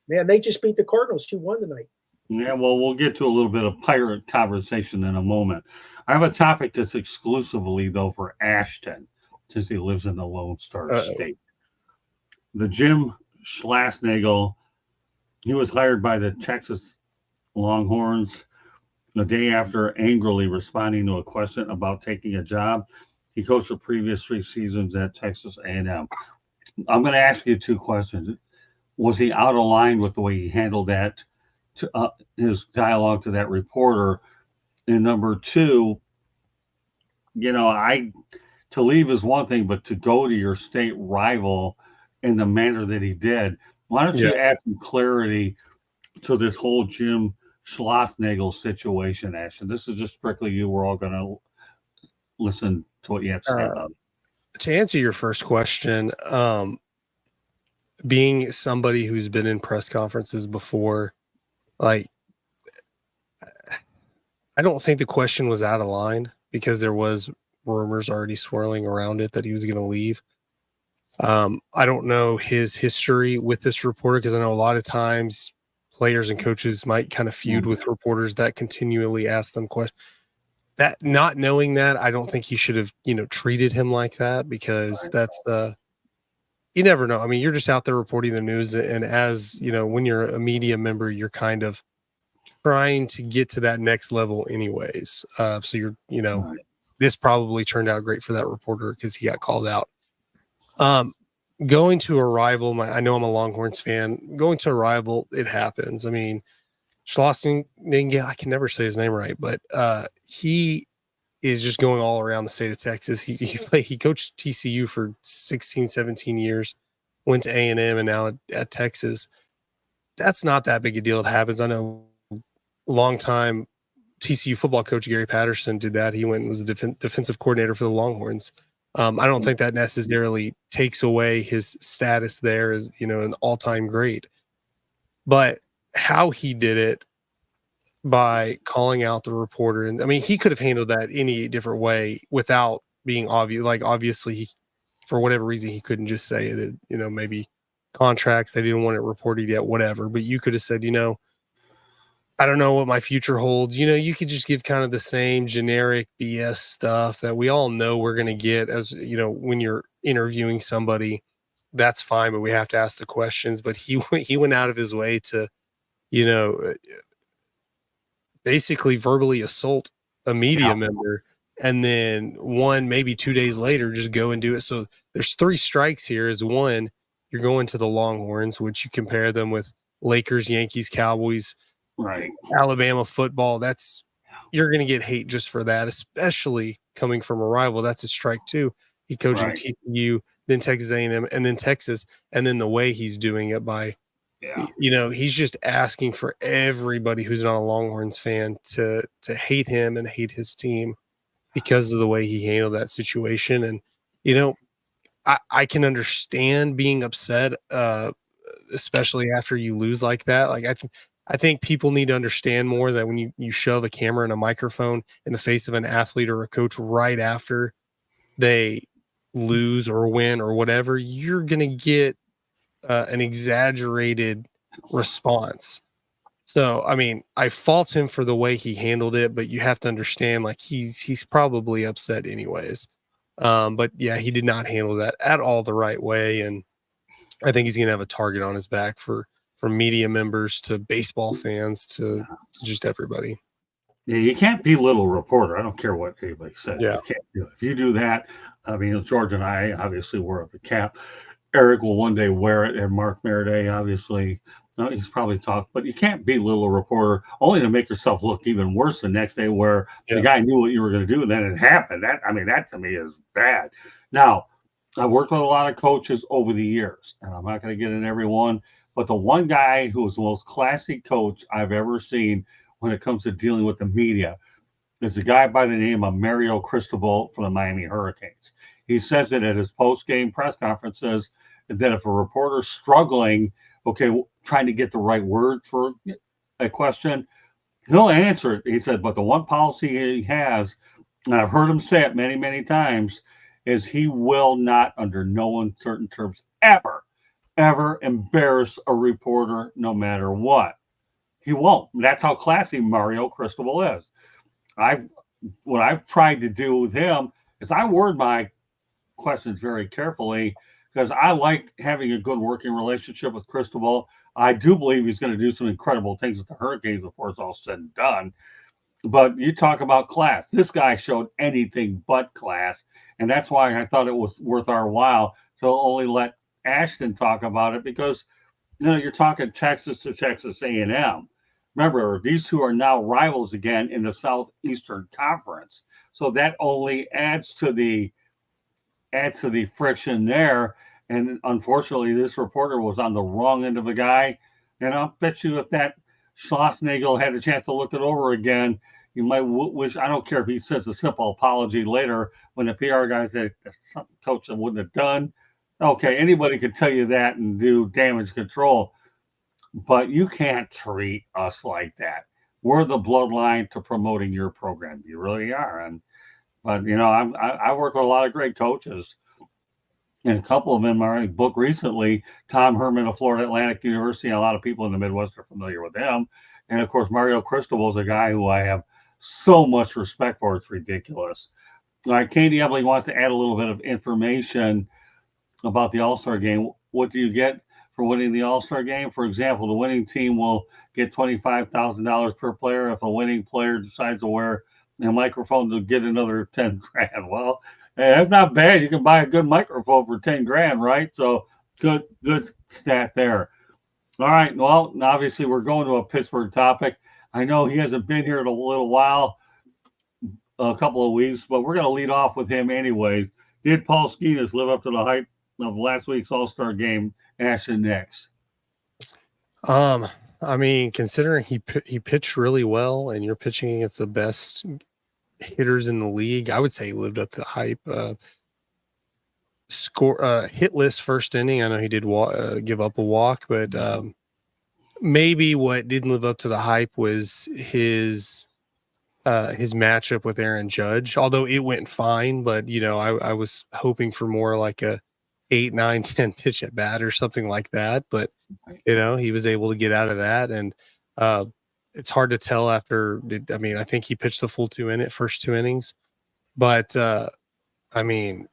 Man, they just beat the Cardinals 2-1 tonight. Yeah, well, we'll get to a little bit of pirate conversation in a moment. I have a topic that's exclusively, though, for Ashton, since he lives in the Lone Star Uh-oh. State. The Jim Schlossnagle, he was hired by the Texas Longhorns the day after angrily responding to a question about taking a job. He coached the previous 3 seasons at Texas A&M. I'm going to ask you 2 questions. Was he out of line with the way he handled that, his dialogue to that reporter? And number 2, to leave is one thing, but to go to your state rival in the manner that he did, why don't you add some clarity to this whole Jim Schlossnagle situation, Ashton? This is just strictly you. We're all going to listen to what you have to say about it. To answer your first question, being somebody who's been in press conferences before, like, I don't think the question was out of line because there was rumors already swirling around it that he was going to leave. I don't know his history with this reporter, because I know a lot of times players and coaches might kind of feud with reporters that continually ask them questions. That, not knowing that, I don't think he should have, treated him like that, because that's you never know. I mean, you're just out there reporting the news, and as when you're a media member, you're kind of trying to get to that next level anyways. So you're, this probably turned out great for that reporter because he got called out. Going to a rival, I know I'm a Longhorns fan. Going to a rival, it happens. I mean, Schlossing, I can never say his name right, but he is just going all around the state of Texas. He coached TCU for 16, 17 years, went to A&M, and now at Texas. That's not that big a deal. It happens. I know longtime TCU football coach Gary Patterson did that. He went and was the defensive coordinator for the Longhorns. I don't think that necessarily takes away his status there as, an all-time great. But how he did it by calling out the reporter, and I mean, he could have handled that any different way without being obvious. Like, obviously, for whatever reason, he couldn't just say it. Maybe contracts, they didn't want it reported yet, whatever. But you could have said, I don't know what my future holds. You could just give kind of the same generic BS stuff that we all know we're going to get as, when you're interviewing somebody. That's fine, but we have to ask the questions. But he went out of his way to, basically verbally assault a media member, and then maybe 2 days later, just go and do it. So there's 3 strikes here. Is one, you're going to the Longhorns, which you compare them with Lakers, Yankees, Cowboys, Right. Alabama football. You're going to get hate just for that, especially coming from a rival. That's a strike too. He coaching TCU, then Texas A&M, and then Texas, and then the way he's doing it by, he's just asking for everybody who's not a Longhorns fan to hate him and hate his team because of the way he handled that situation. And I can understand being upset, especially after you lose like that. Like, I think people need to understand more that when you shove a camera and a microphone in the face of an athlete or a coach right after they lose or win or whatever, you're going to get an exaggerated response. So, I mean, I fault him for the way he handled it, but you have to understand, like, he's probably upset anyways. But yeah, he did not handle that at all the right way. And I think he's going to have a target on his back from media members to baseball fans to just everybody. Yeah, you can't belittle a reporter. I don't care what anybody says. Yeah. You can't do it. If you do that, I mean, George and I obviously wear the cap. Eric will one day wear it, and Mark Meriday, obviously, he's probably talked. But you can't belittle a reporter only to make yourself look even worse the next day, where the guy knew what you were going to do, and then it happened. That to me is bad. Now, I've worked with a lot of coaches over the years, and I'm not going to get in every one. But the one guy who is the most classy coach I've ever seen when it comes to dealing with the media is a guy by the name of Mario Cristobal from the Miami Hurricanes. He says it at his post-game press conferences that if a reporter's struggling okay, trying to get the right word for a question, he'll answer it. He said, but the one policy he has, and I've heard him say it many, many times, is he will not, under no uncertain terms, ever embarrass a reporter, no matter what. He won't. That's how classy Mario Cristobal is. What I've tried to do with him is I word my questions very carefully because I like having a good working relationship with Cristobal. I do believe he's going to do some incredible things with the Hurricanes before it's all said and done. But you talk about class. This guy showed anything but class, and that's why I thought it was worth our while to only let Ashton talk about it because you're talking Texas to Texas A&M. Remember, these two are now rivals again in the Southeastern Conference, so that only adds to the friction there. And unfortunately, this reporter was on the wrong end of the guy. And I'll bet you if that Schlossnagel had a chance to look it over again, you might wish, I don't care if he says a simple apology later when the PR guy said that's something coach wouldn't have done. Okay, anybody could tell you that and do damage control, but you can't treat us like that. We're the bloodline to promoting your program. You really are. But I work with a lot of great coaches, and a couple of them are in a book recently. Tom Herman of Florida Atlantic University. A lot of people in the Midwest are familiar with him, and of course Mario Cristobal is a guy who I have so much respect for. It's ridiculous. All right, Katie Ebley wants to add a little bit of information about the All-Star game. What do you get for winning the All-Star game? For example, the winning team will get $25,000 per player. If a winning player decides to wear a microphone, to get another 10 grand. Well, that's not bad. You can buy a good microphone for 10 grand, right? So good stat there. All right. Well, obviously we're going to a Pittsburgh topic. I know he hasn't been here in a little while, a couple of weeks, but we're going to lead off with him anyways. Did Paul Skenes live up to the hype of last week's All-Star game? Ashton next. I mean, considering he pitched really well, and you're pitching against the best hitters in the league, I would say he lived up to the hype. Hitless first inning. I know he did give up a walk, but maybe what didn't live up to the hype was his matchup with Aaron Judge. Although it went fine, but I was hoping for more like a 8, 9, 10 pitch at bat or something like that. But he was able to get out of that, and it's hard to tell after. I think he pitched the full first 2 innings, but I mean,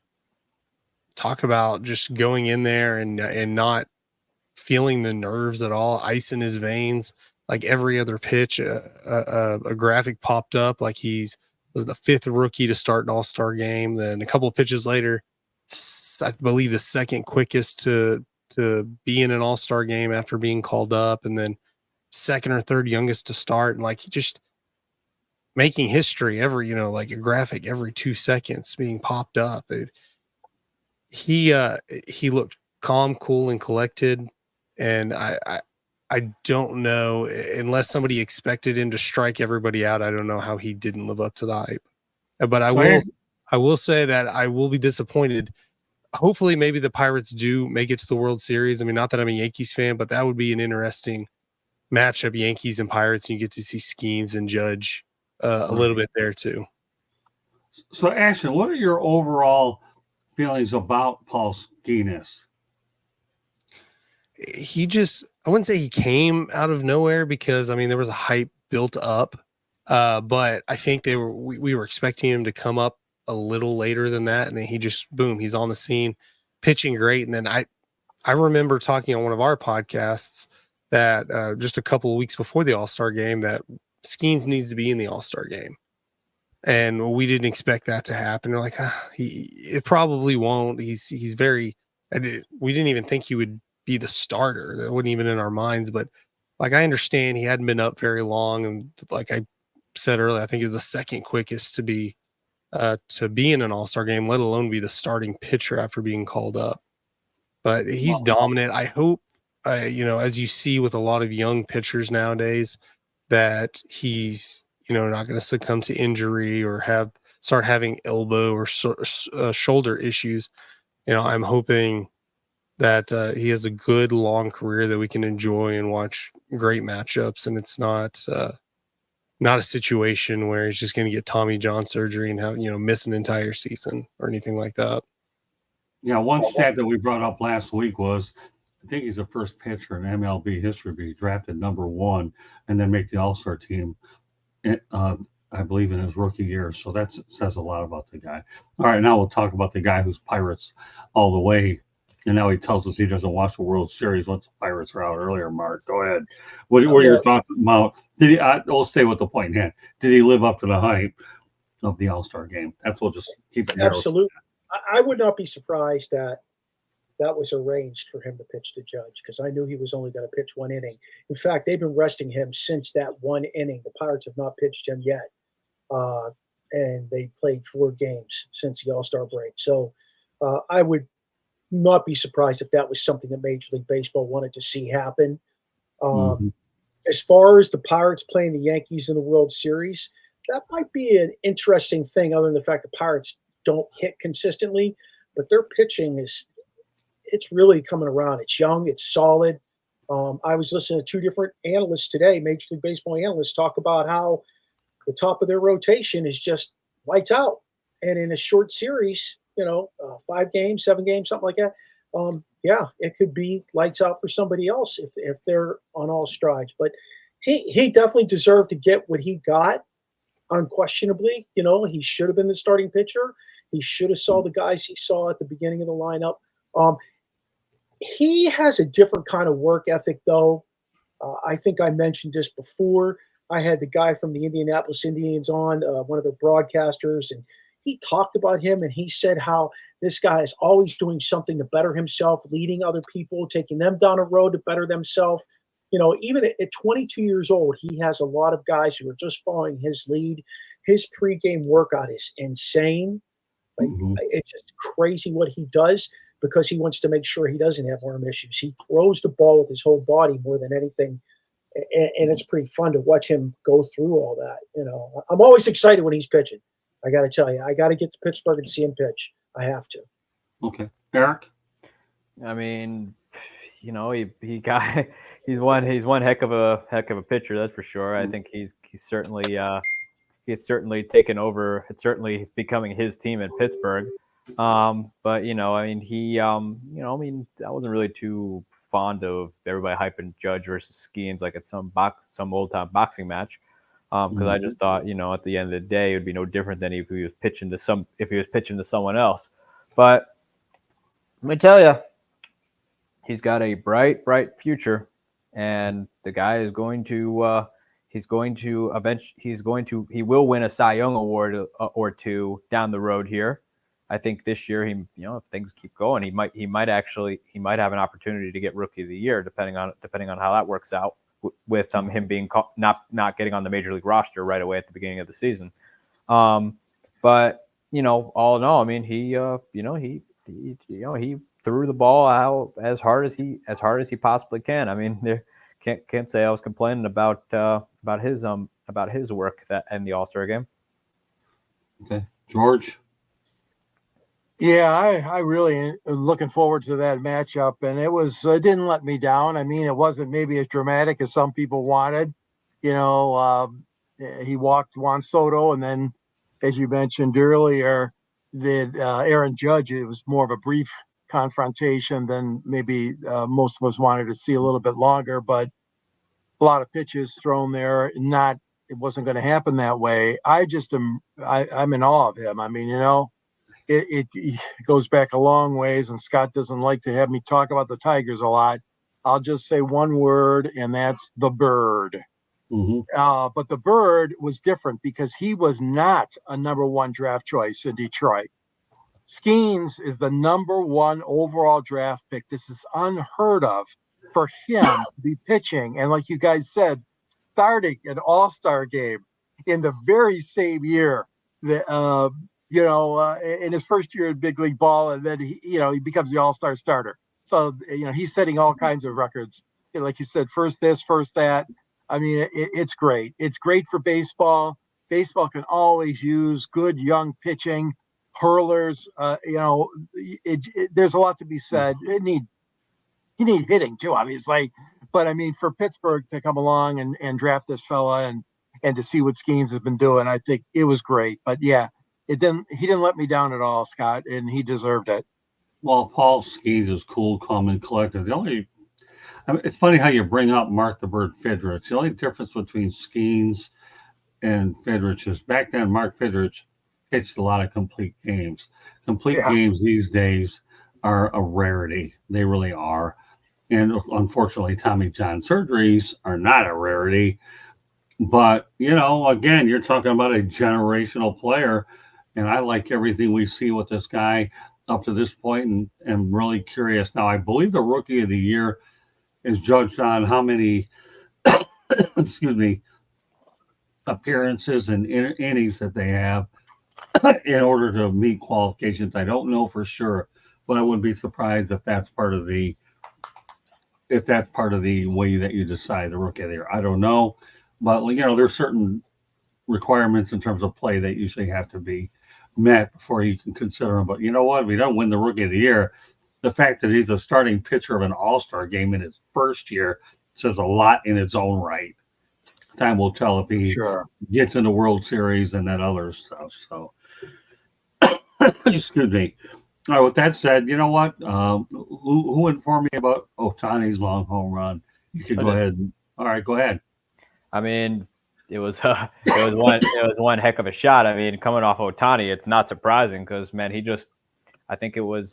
talk about just going in there and not feeling the nerves at all, ice in his veins. Like every other pitch, a graphic popped up like was the 5th rookie to start an All-Star game. Then a couple of pitches later, I believe the 2nd quickest to be in an All-Star game after being called up, and then 2nd or 3rd youngest to start, and like just making history every, like a graphic every 2 seconds being popped up. He looked calm, cool, and collected, and I don't know, unless somebody expected him to strike everybody out. I don't know how he didn't live up to the hype. But I will say that I will be disappointed. Hopefully, maybe the Pirates do make it to the World Series. I mean, not that I'm a Yankees fan, but that would be an interesting matchup, Yankees and Pirates, and you get to see Skenes and Judge a little bit there too. So, Ashton, what are your overall feelings about Paul Skenes? I wouldn't say he came out of nowhere, because there was a hype built up, but I think we were expecting him to come up a little later than that, and then he just boom, he's on the scene, pitching great. And then I remember talking on one of our podcasts that just a couple of weeks before the All-Star game that Skenes needs to be in the All-Star game, and we didn't expect that to happen. We're like, it probably won't. He's very. We didn't even think he would be the starter. That wasn't even in our minds. But like, I understand he hadn't been up very long, and like I said earlier, I think he was the 2nd quickest to be in an All-Star game, let alone be the starting pitcher after being called up. But he's dominant. I hope, as you see with a lot of young pitchers nowadays, that he's, not going to succumb to injury or start having elbow or shoulder issues. I'm hoping that he has a good long career that we can enjoy and watch great matchups, and it's not a situation where he's just going to get Tommy John surgery and have miss an entire season or anything like that. Yeah, one stat that we brought up last week was I think he's the first pitcher in MLB history to be drafted number 1 and then make the All-Star team, I believe, in his rookie year. So that says a lot about the guy. All right, now we'll talk about the guy who's Pirates all the way. And now he tells us he doesn't watch the World Series once the Pirates are out earlier. Mark, go ahead. What are your thoughts about? We'll stay with the point in hand. Did he live up to the hype of the All-Star game? We'll just keep it. Absolutely. I would not be surprised that was arranged for him to pitch to Judge, because I knew he was only going to pitch 1 inning. In fact, they've been resting him since that 1 inning. The Pirates have not pitched him yet. And they played 4 games since the All-Star break. So I would not be surprised if that was something that Major League Baseball wanted to see happen. As far as the Pirates playing the Yankees in the World Series, that might be an interesting thing, other than the fact the Pirates don't hit consistently, but their pitching it's really coming around. It's young, it's solid. I was listening to 2 different analysts today, Major League Baseball analysts, talk about how the top of their rotation is just lights out. And in a short series, 5 games, 7 games, something like that, it could be lights out for somebody else if they're on all strides. But he definitely deserved to get what he got, unquestionably. He should have been the starting pitcher. He should have saw the guys he saw at the beginning of the lineup. He has a different kind of work ethic, though. I think I mentioned this before. I had the guy from the Indianapolis Indians on, one of their broadcasters, and he talked about him, and he said how this guy is always doing something to better himself, leading other people, taking them down a road to better themselves. Even at 22 years old, he has a lot of guys who are just following his lead. His pregame workout is insane. It's just crazy what he does, because he wants to make sure he doesn't have arm issues. He throws the ball with his whole body more than anything. And it's pretty fun to watch him go through all that. I'm always excited when he's pitching. I got to tell you, I got to get to Pittsburgh and see him pitch. I have to. Okay. Eric? I mean, he's one heck of a pitcher, that's for sure. I think he's certainly taken over. It's certainly becoming his team in Pittsburgh. But I wasn't really too fond of everybody hyping Judge versus Skeens like at some old time boxing match. Because I just thought, at the end of the day, it would be no different than if he was pitching to someone else. But let me tell you, he's got a bright future, and the guy is going to he will win a Cy Young award or 2 down the road here. I think this year if things keep going, he might have an opportunity to get Rookie of the Year, depending on how that works out, with him being not getting on the Major League roster right away at the beginning of the season. But all in all, I mean, he threw the ball out as hard as he possibly can. I mean, can't say I was complaining about his work in the All-Star game. Okay, George. Yeah, I really am looking forward to that matchup, and it didn't let me down. I mean, it wasn't maybe as dramatic as some people wanted. He walked Juan Soto, and then, as you mentioned earlier, that Aaron Judge, it was more of a brief confrontation than maybe most of us wanted to see a little bit longer, but a lot of pitches thrown there. It wasn't going to happen that way. I'm in awe of him. I mean, it goes back a long ways, and Scott doesn't like to have me talk about the Tigers a lot. I'll just say one word, and that's the Bird. But the Bird was different because he was not a number 1 draft choice in Detroit. Skeens is the number 1 overall draft pick. This is unheard of for him to be pitching, and like you guys said, starting an All-Star game in the very same year that in his first year in big league ball, and then he becomes the All-Star starter. So he's setting all kinds of records. Like you said, first this, first that. I mean, it's great. It's great for baseball. Baseball can always use good young pitching, hurlers. There's a lot to be said. he needed hitting too, obviously. But I mean, for Pittsburgh to come along and draft this fella and to see what Skeens has been doing, I think it was great. But yeah, he didn't let me down at all, Scott, and he deserved it. Well, Paul Skeens is cool, calm, and collected. It's funny how you bring up Mark the Bird Fidrich. The only difference between Skeens and Fidrich is back then Mark Fidrich pitched a lot of complete games. Complete games these days are a rarity. They really are. And unfortunately, Tommy John surgeries are not a rarity. But, again, you're talking about a generational player. And I like everything we see with this guy up to this point, and am really curious. Now, I believe the Rookie of the Year is judged on how many, appearances and innings that they have in order to meet qualifications. I don't know for sure, but I wouldn't be surprised if that's part of the way that you decide the Rookie of the Year. I don't know, but there's certain requirements in terms of play that usually have to be met before you can consider him. But you know what? If he doesn't win the Rookie of the Year, the fact that he's a starting pitcher of an All-Star game in his first year says a lot in its own right. Time will tell if he gets in the World Series and that other stuff. So, excuse me. All right, with that said, you know what? Who informed me about Ohtani's long home run? You could go ahead. All right, go ahead. I mean, it was one heck of a shot. I mean, coming off Ohtani, it's not surprising because, man, I think it was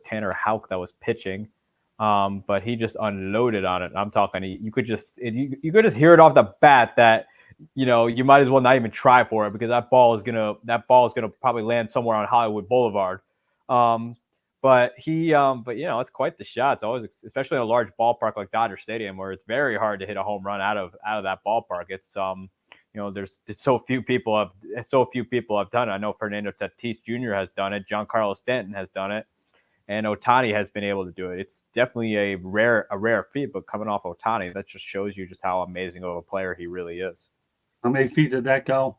Tanner Houck that was pitching. But he just unloaded on it. I'm talking, you could just hear it off the bat that, you might as well not even try for it because that ball is gonna probably land somewhere on Hollywood Boulevard. But it's quite the shot. It's always, especially in a large ballpark like Dodger Stadium, where it's very hard to hit a home run out of that ballpark. It's there's so few people have done it. I know Fernando Tatis Jr. has done it. Giancarlo Stanton has done it. And Ohtani has been able to do it. It's definitely a rare feat, but coming off Ohtani, that just shows you just how amazing of a player he really is. How many feet did that go?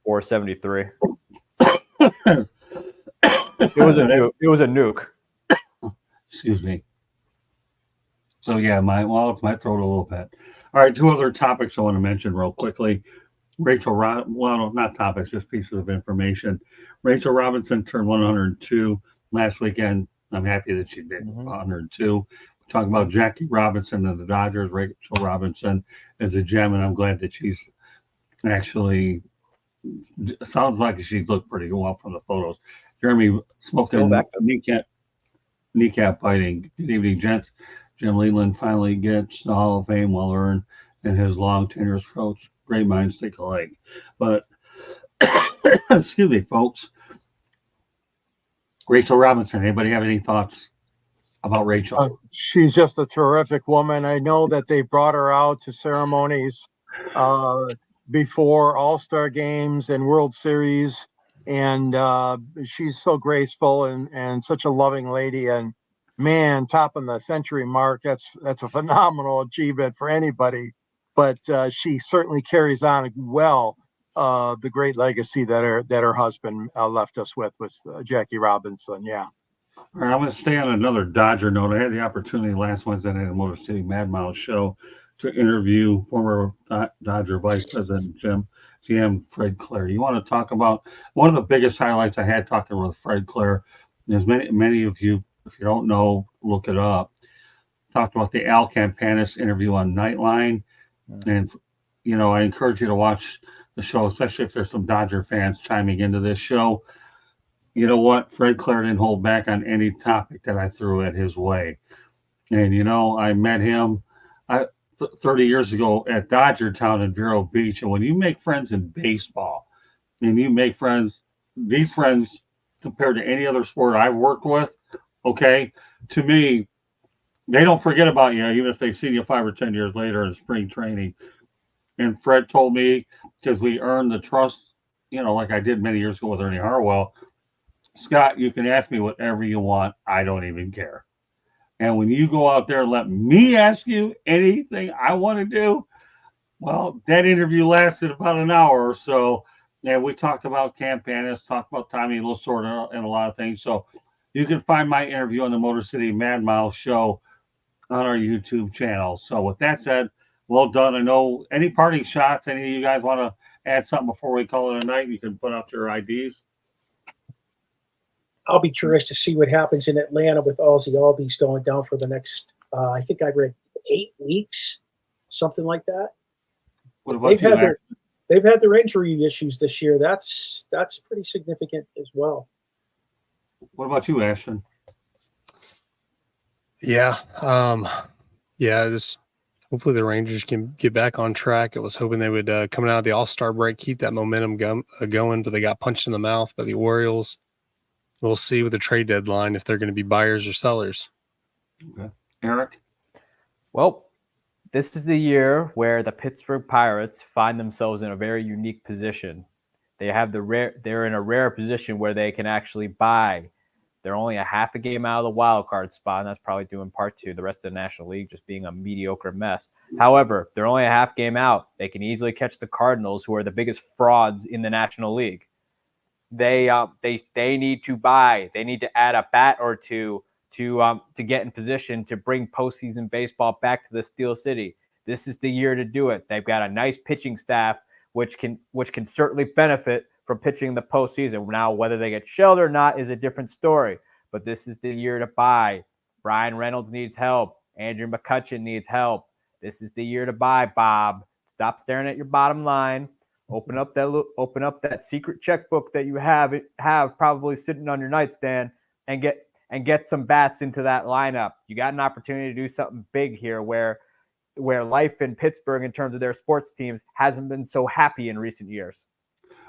473. It was a nuke. Excuse me. So yeah, it's my throat a little bit. All right, two other topics I want to mention real quickly. Not topics, just pieces of information. Rachel Robinson turned 102 last weekend. I'm happy that she did 102. We're talking about Jackie Robinson and the Dodgers. Rachel Robinson is a gem, and I'm glad that she's actually sounds like she's looked pretty well from the photos. Jeremy smoking kneecap biting. Good evening, gents. Jim Leland finally gets the Hall of Fame well earned in his long tenure as coach. Great minds think alike. But excuse me, folks. Rachel Robinson. Anybody have any thoughts about Rachel? She's just a terrific woman. I know that they brought her out to ceremonies before All-Star games and World Series, and she's so graceful and such a loving lady. And man, topping the century mark, that's a phenomenal achievement for anybody. But she certainly carries on well the great legacy that her husband left us with Jackie Robinson. Yeah. All right, I'm going to stay on another Dodger note. I had the opportunity last Wednesday night at the Motor City Mad Mouse show to interview former Dodger Vice President GM Fred Claire. You want to talk about one of the biggest highlights I had talking with Fred Claire? There's many of you, if you don't know, look it up. Talked about the Al Campanis interview on Nightline, and I encourage you to watch the show, especially if there's some Dodger fans chiming into this show. You know what? Fred Claire didn't hold back on any topic that I threw at his way. And, I met him 30 years ago at Dodger Town in Vero Beach. And when you make friends in baseball and you make these friends compared to any other sport I've worked with, okay, to me, they don't forget about you, even if they see you 5 or 10 years later in spring training. And Fred told me, because we earned the trust, like I did many years ago with Ernie Harwell, Scott, you can ask me whatever you want. I don't even care. And when you go out there and let me ask you anything I want to do, well, that interview lasted about an hour or so. And we talked about Campanis, talked about Tommy Lasorda and a lot of things. So you can find my interview on the Motor City Mad Mouth show on our YouTube channel. So with that said, well done. I know any parting shots, any of you guys want to add something before we call it a night, you can put out your IDs. I'll be curious to see what happens in Atlanta with Aussie Albies going down for the next, I think I read 8 weeks, something like that. What about you, They've had their injury issues this year. That's pretty significant as well. What about you, Ashton? Yeah. Just hopefully the Rangers can get back on track. I was hoping they would, coming out of the All-Star break, keep that momentum going, but they got punched in the mouth by the Orioles. We'll see with the trade deadline if they're going to be buyers or sellers. Okay. Eric? Well, this is the year where the Pittsburgh Pirates find themselves in a very unique position. They're in a rare position where they can actually buy. They're only a half a game out of the wild card spot, and that's probably due in part to the rest of the National League just being a mediocre mess. However, they're only a half game out. They can easily catch the Cardinals, who are the biggest frauds in the National League. They need to buy. They need to add a bat or two to get in position to bring postseason baseball back to the Steel City. This is the year to do it. They've got a nice pitching staff, which can certainly benefit from pitching the postseason. Now, whether they get shelled or not is a different story. But this is the year to buy. Brian Reynolds needs help. Andrew McCutchen needs help. This is the year to buy, Bob. Stop staring at your bottom line. Open up that secret checkbook that you have probably sitting on your nightstand and get some bats into that lineup. You got an opportunity to do something big here where life in Pittsburgh in terms of their sports teams hasn't been so happy in recent years.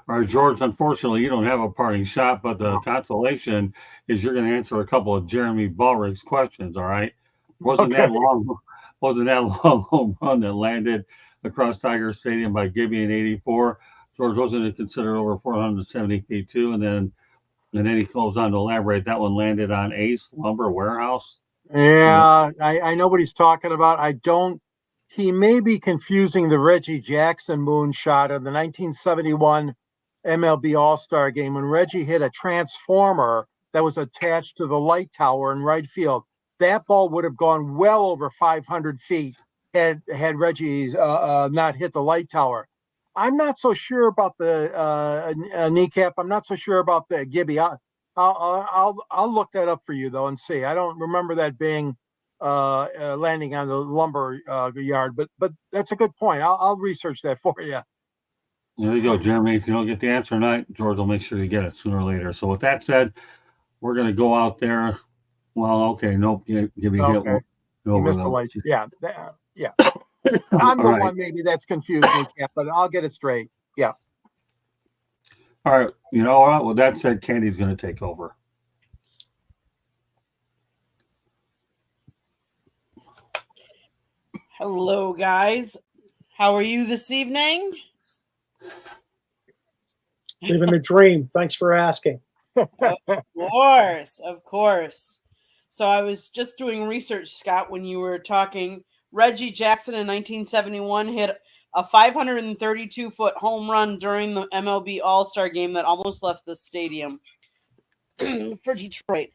All right, George, unfortunately, you don't have a parting shot, but the consolation is you're going to answer a couple of Jeremy Ballrick's questions, all right? Wasn't that long home run that landed across Tiger Stadium by Gibby in 84? George, wasn't it considered over 470 feet too? And then he goes on to elaborate. That one landed on Ace Lumber Warehouse. Yeah, I know what he's talking about. He may be confusing the Reggie Jackson moonshot of the 1971 MLB All-Star game when Reggie hit a transformer that was attached to the light tower in right field. That ball would have gone well over 500 feet had Reggie not hit the light tower. I'm not so sure about the kneecap. I'm not so sure about the Gibby. I'll look that up for you though and see. I don't remember that being landing on the lumber yard, but that's a good point. I'll research that for you. There you go, Jeremy. If you don't get the answer tonight, George will make sure you get it sooner or later. So with that said, we're going to go out there. Well, okay, nope. Give me Okay. You missed the light. Yeah. I'm the one maybe that's confused me, but I'll get it straight. Yeah. All right. You know what? With that said, Candy's going to take over. Hello, guys. How are you this evening? Living the dream. Thanks for asking. Of course. So I was just doing research, Scott, when you were talking. Reggie Jackson in 1971 hit a 532-foot home run during the MLB All-Star game that almost left the stadium for Detroit.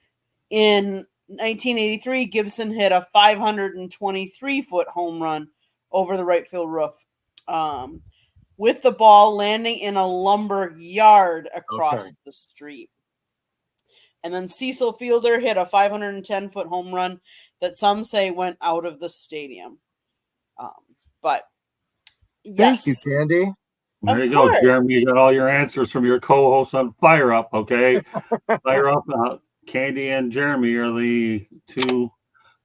In 1983, Gibson hit a 523-foot home run over the right field roof, with the ball landing in a lumber yard across the street. And then Cecil Fielder hit a 510-foot home run that some say went out of the stadium. But yes. Thank you, Candy. There you go, Jeremy. You got all your answers from your co-hosts on Fire Up, okay? Fire Up. Candy and Jeremy are the two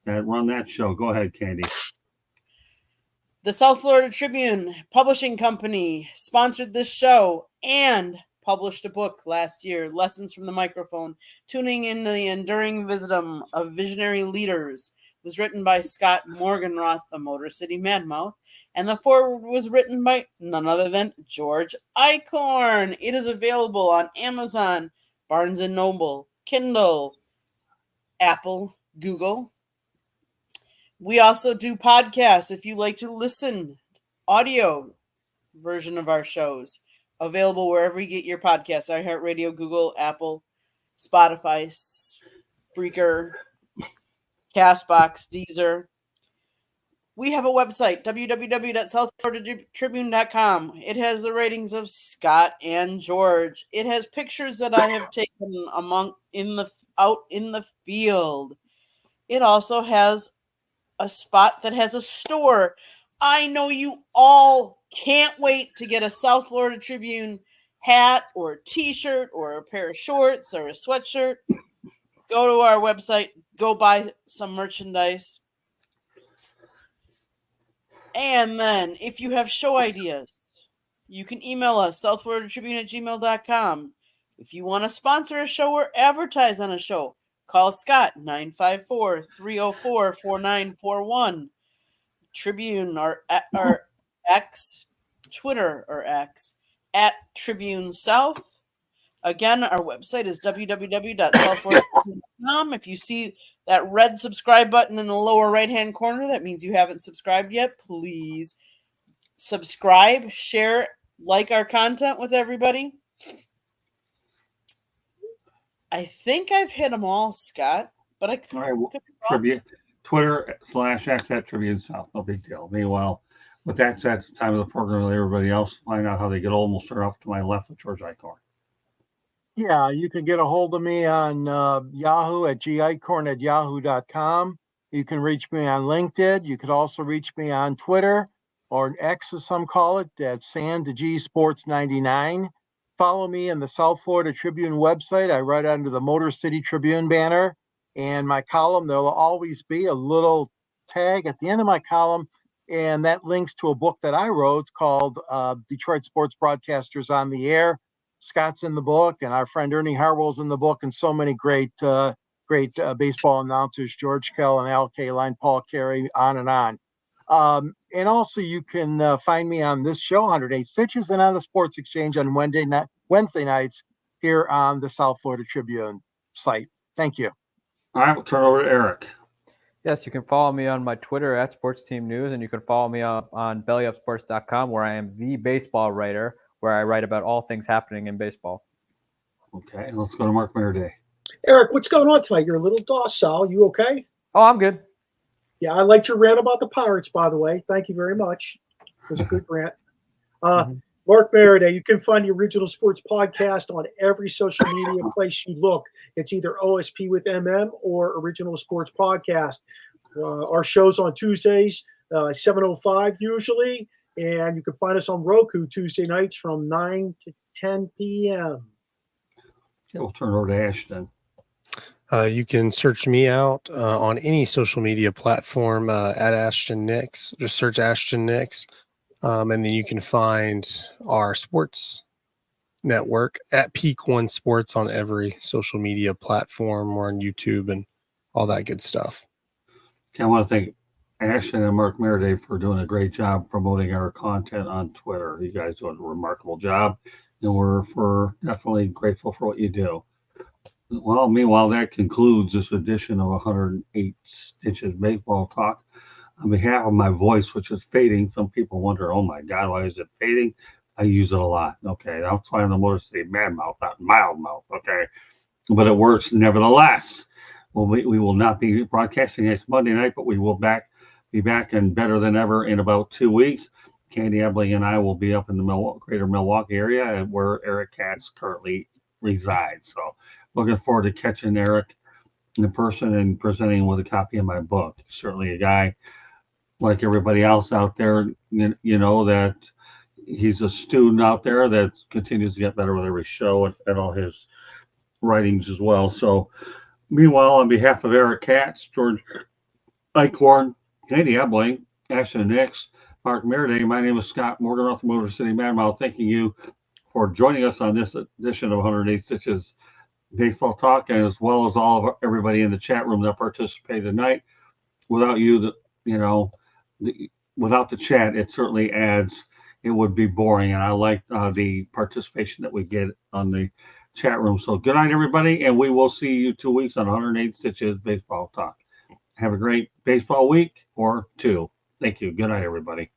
that run that show. Go ahead, Candy. The South Florida Tribune Publishing Company sponsored this show and published a book last year, Lessons from the Microphone, Tuning in the Enduring Wisdom of Visionary Leaders. It was written by Scott Morganroth, the Motor City Madmouth, and the foreword was written by none other than George Eichhorn. It is available on Amazon, Barnes & Noble, Kindle, Apple, Google. We also do podcasts if you like to listen, audio version of our shows, available wherever you get your podcasts, iHeartRadio, Google, Apple, Spotify, Breaker, Castbox, Deezer. We have a website, www.southfloridatribune.com. It has the ratings of Scott and George. It has pictures that I have taken out in the field. It also has a spot that has a store. I know you all can't wait to get a South Florida Tribune hat or a t-shirt or a pair of shorts or a sweatshirt. Go to our website, go buy some merchandise. And then if you have show ideas, you can email us, southfloridatribune@gmail.com. If you want to sponsor a show or advertise on a show, call Scott, 954-304-4941. Tribune or X, Twitter or X, at Tribune South. Again, our website is www.southfloridatribune.com. If you see that red subscribe button in the lower right-hand corner, that means you haven't subscribed yet. Please subscribe, share, like our content with everybody. I think I've hit them all, Scott, but I could, All right, well, could be wrong. Tribune, Twitter/X at Tribune South. No big deal. Meanwhile, with that said, it's the time of the program with everybody else. Find out how they get old. We'll start off to my left with George Icorn. Yeah, you can get a hold of me on Yahoo at gicorn@yahoo.com. You can reach me on LinkedIn. You could also reach me on Twitter, or X as some call it, at San2G Sports 99. Follow me in the South Florida Tribune website. I write under the Motor City Tribune banner. And my column, there will always be a little tag at the end of my column, and that links to a book that I wrote called Detroit Sports Broadcasters on the Air. Scott's in the book, and our friend Ernie Harwell's in the book, and so many great baseball announcers, George Kell and Al Kaline, Paul Carey, on and on. And also you can find me on this show, 108 Stitches, and on the Sports Exchange on Wednesday nights here on the South Florida Tribune site. Thank you. All right, we'll turn over to Eric. Yes, you can follow me on my Twitter at Sports Team News, and you can follow me on bellyupsports.com, where I am the baseball writer, where I write about all things happening in baseball. Okay, let's go to Mark Maraday. Eric, what's going on tonight? You're a little docile. You okay? Oh, I'm good. Yeah, I liked your rant about the Pirates, by the way. Thank you very much. It was a good rant. Mark Maraday, you can find the Original Sports Podcast on every social media place you look. It's either OSP with MM or Original Sports Podcast. Our show's on Tuesdays, 7:05 usually, and you can find us on Roku Tuesday nights from 9 to 10 p.m. Okay, we'll turn over to Ashton. You can search me out on any social media platform at Ashton Nix. Just search Ashton Nix. And then you can find our sports network at Peak One Sports on every social media platform. Or on YouTube and all that good stuff. Okay, I want to thank Ashton and Mark Maraday for doing a great job promoting our content on Twitter. You guys do a remarkable job, and we're definitely grateful for what you do. Well, meanwhile, that concludes this edition of 108 Stitches Baseball Talk. On behalf of my voice, which is fading, some people wonder, oh my God, why is it fading? I use it a lot. Okay, that's why I'm the Motor City Mad Mouth, not Mild Mouth. Okay, but it works nevertheless. Well, we will not be broadcasting next Monday night, but we will be back and better than ever in about 2 weeks. Candy Ebling and I will be up in the greater Milwaukee area, where Eric Katz currently resides. So looking forward to catching Eric in person and presenting with a copy of my book. Certainly a guy like everybody else out there, you know, that he's a student out there that continues to get better with every show and all his writings as well. So meanwhile, on behalf of Eric Katz, George Icorn, Candy Ebling, Ashton Nix, Mark Maraday, my name is Scott Morgan, Motor City Mad Mouth, thanking you for joining us on this edition of 108 Stitches Baseball Talk, and as well as everybody in the chat room that participated tonight. Without you, without the chat, it certainly it would be boring, and I like the participation that we get on the chat room. So good night, everybody, and we will see you 2 weeks on 108 Stitches Baseball Talk. Have a great baseball week or two. Thank you. Good night, everybody.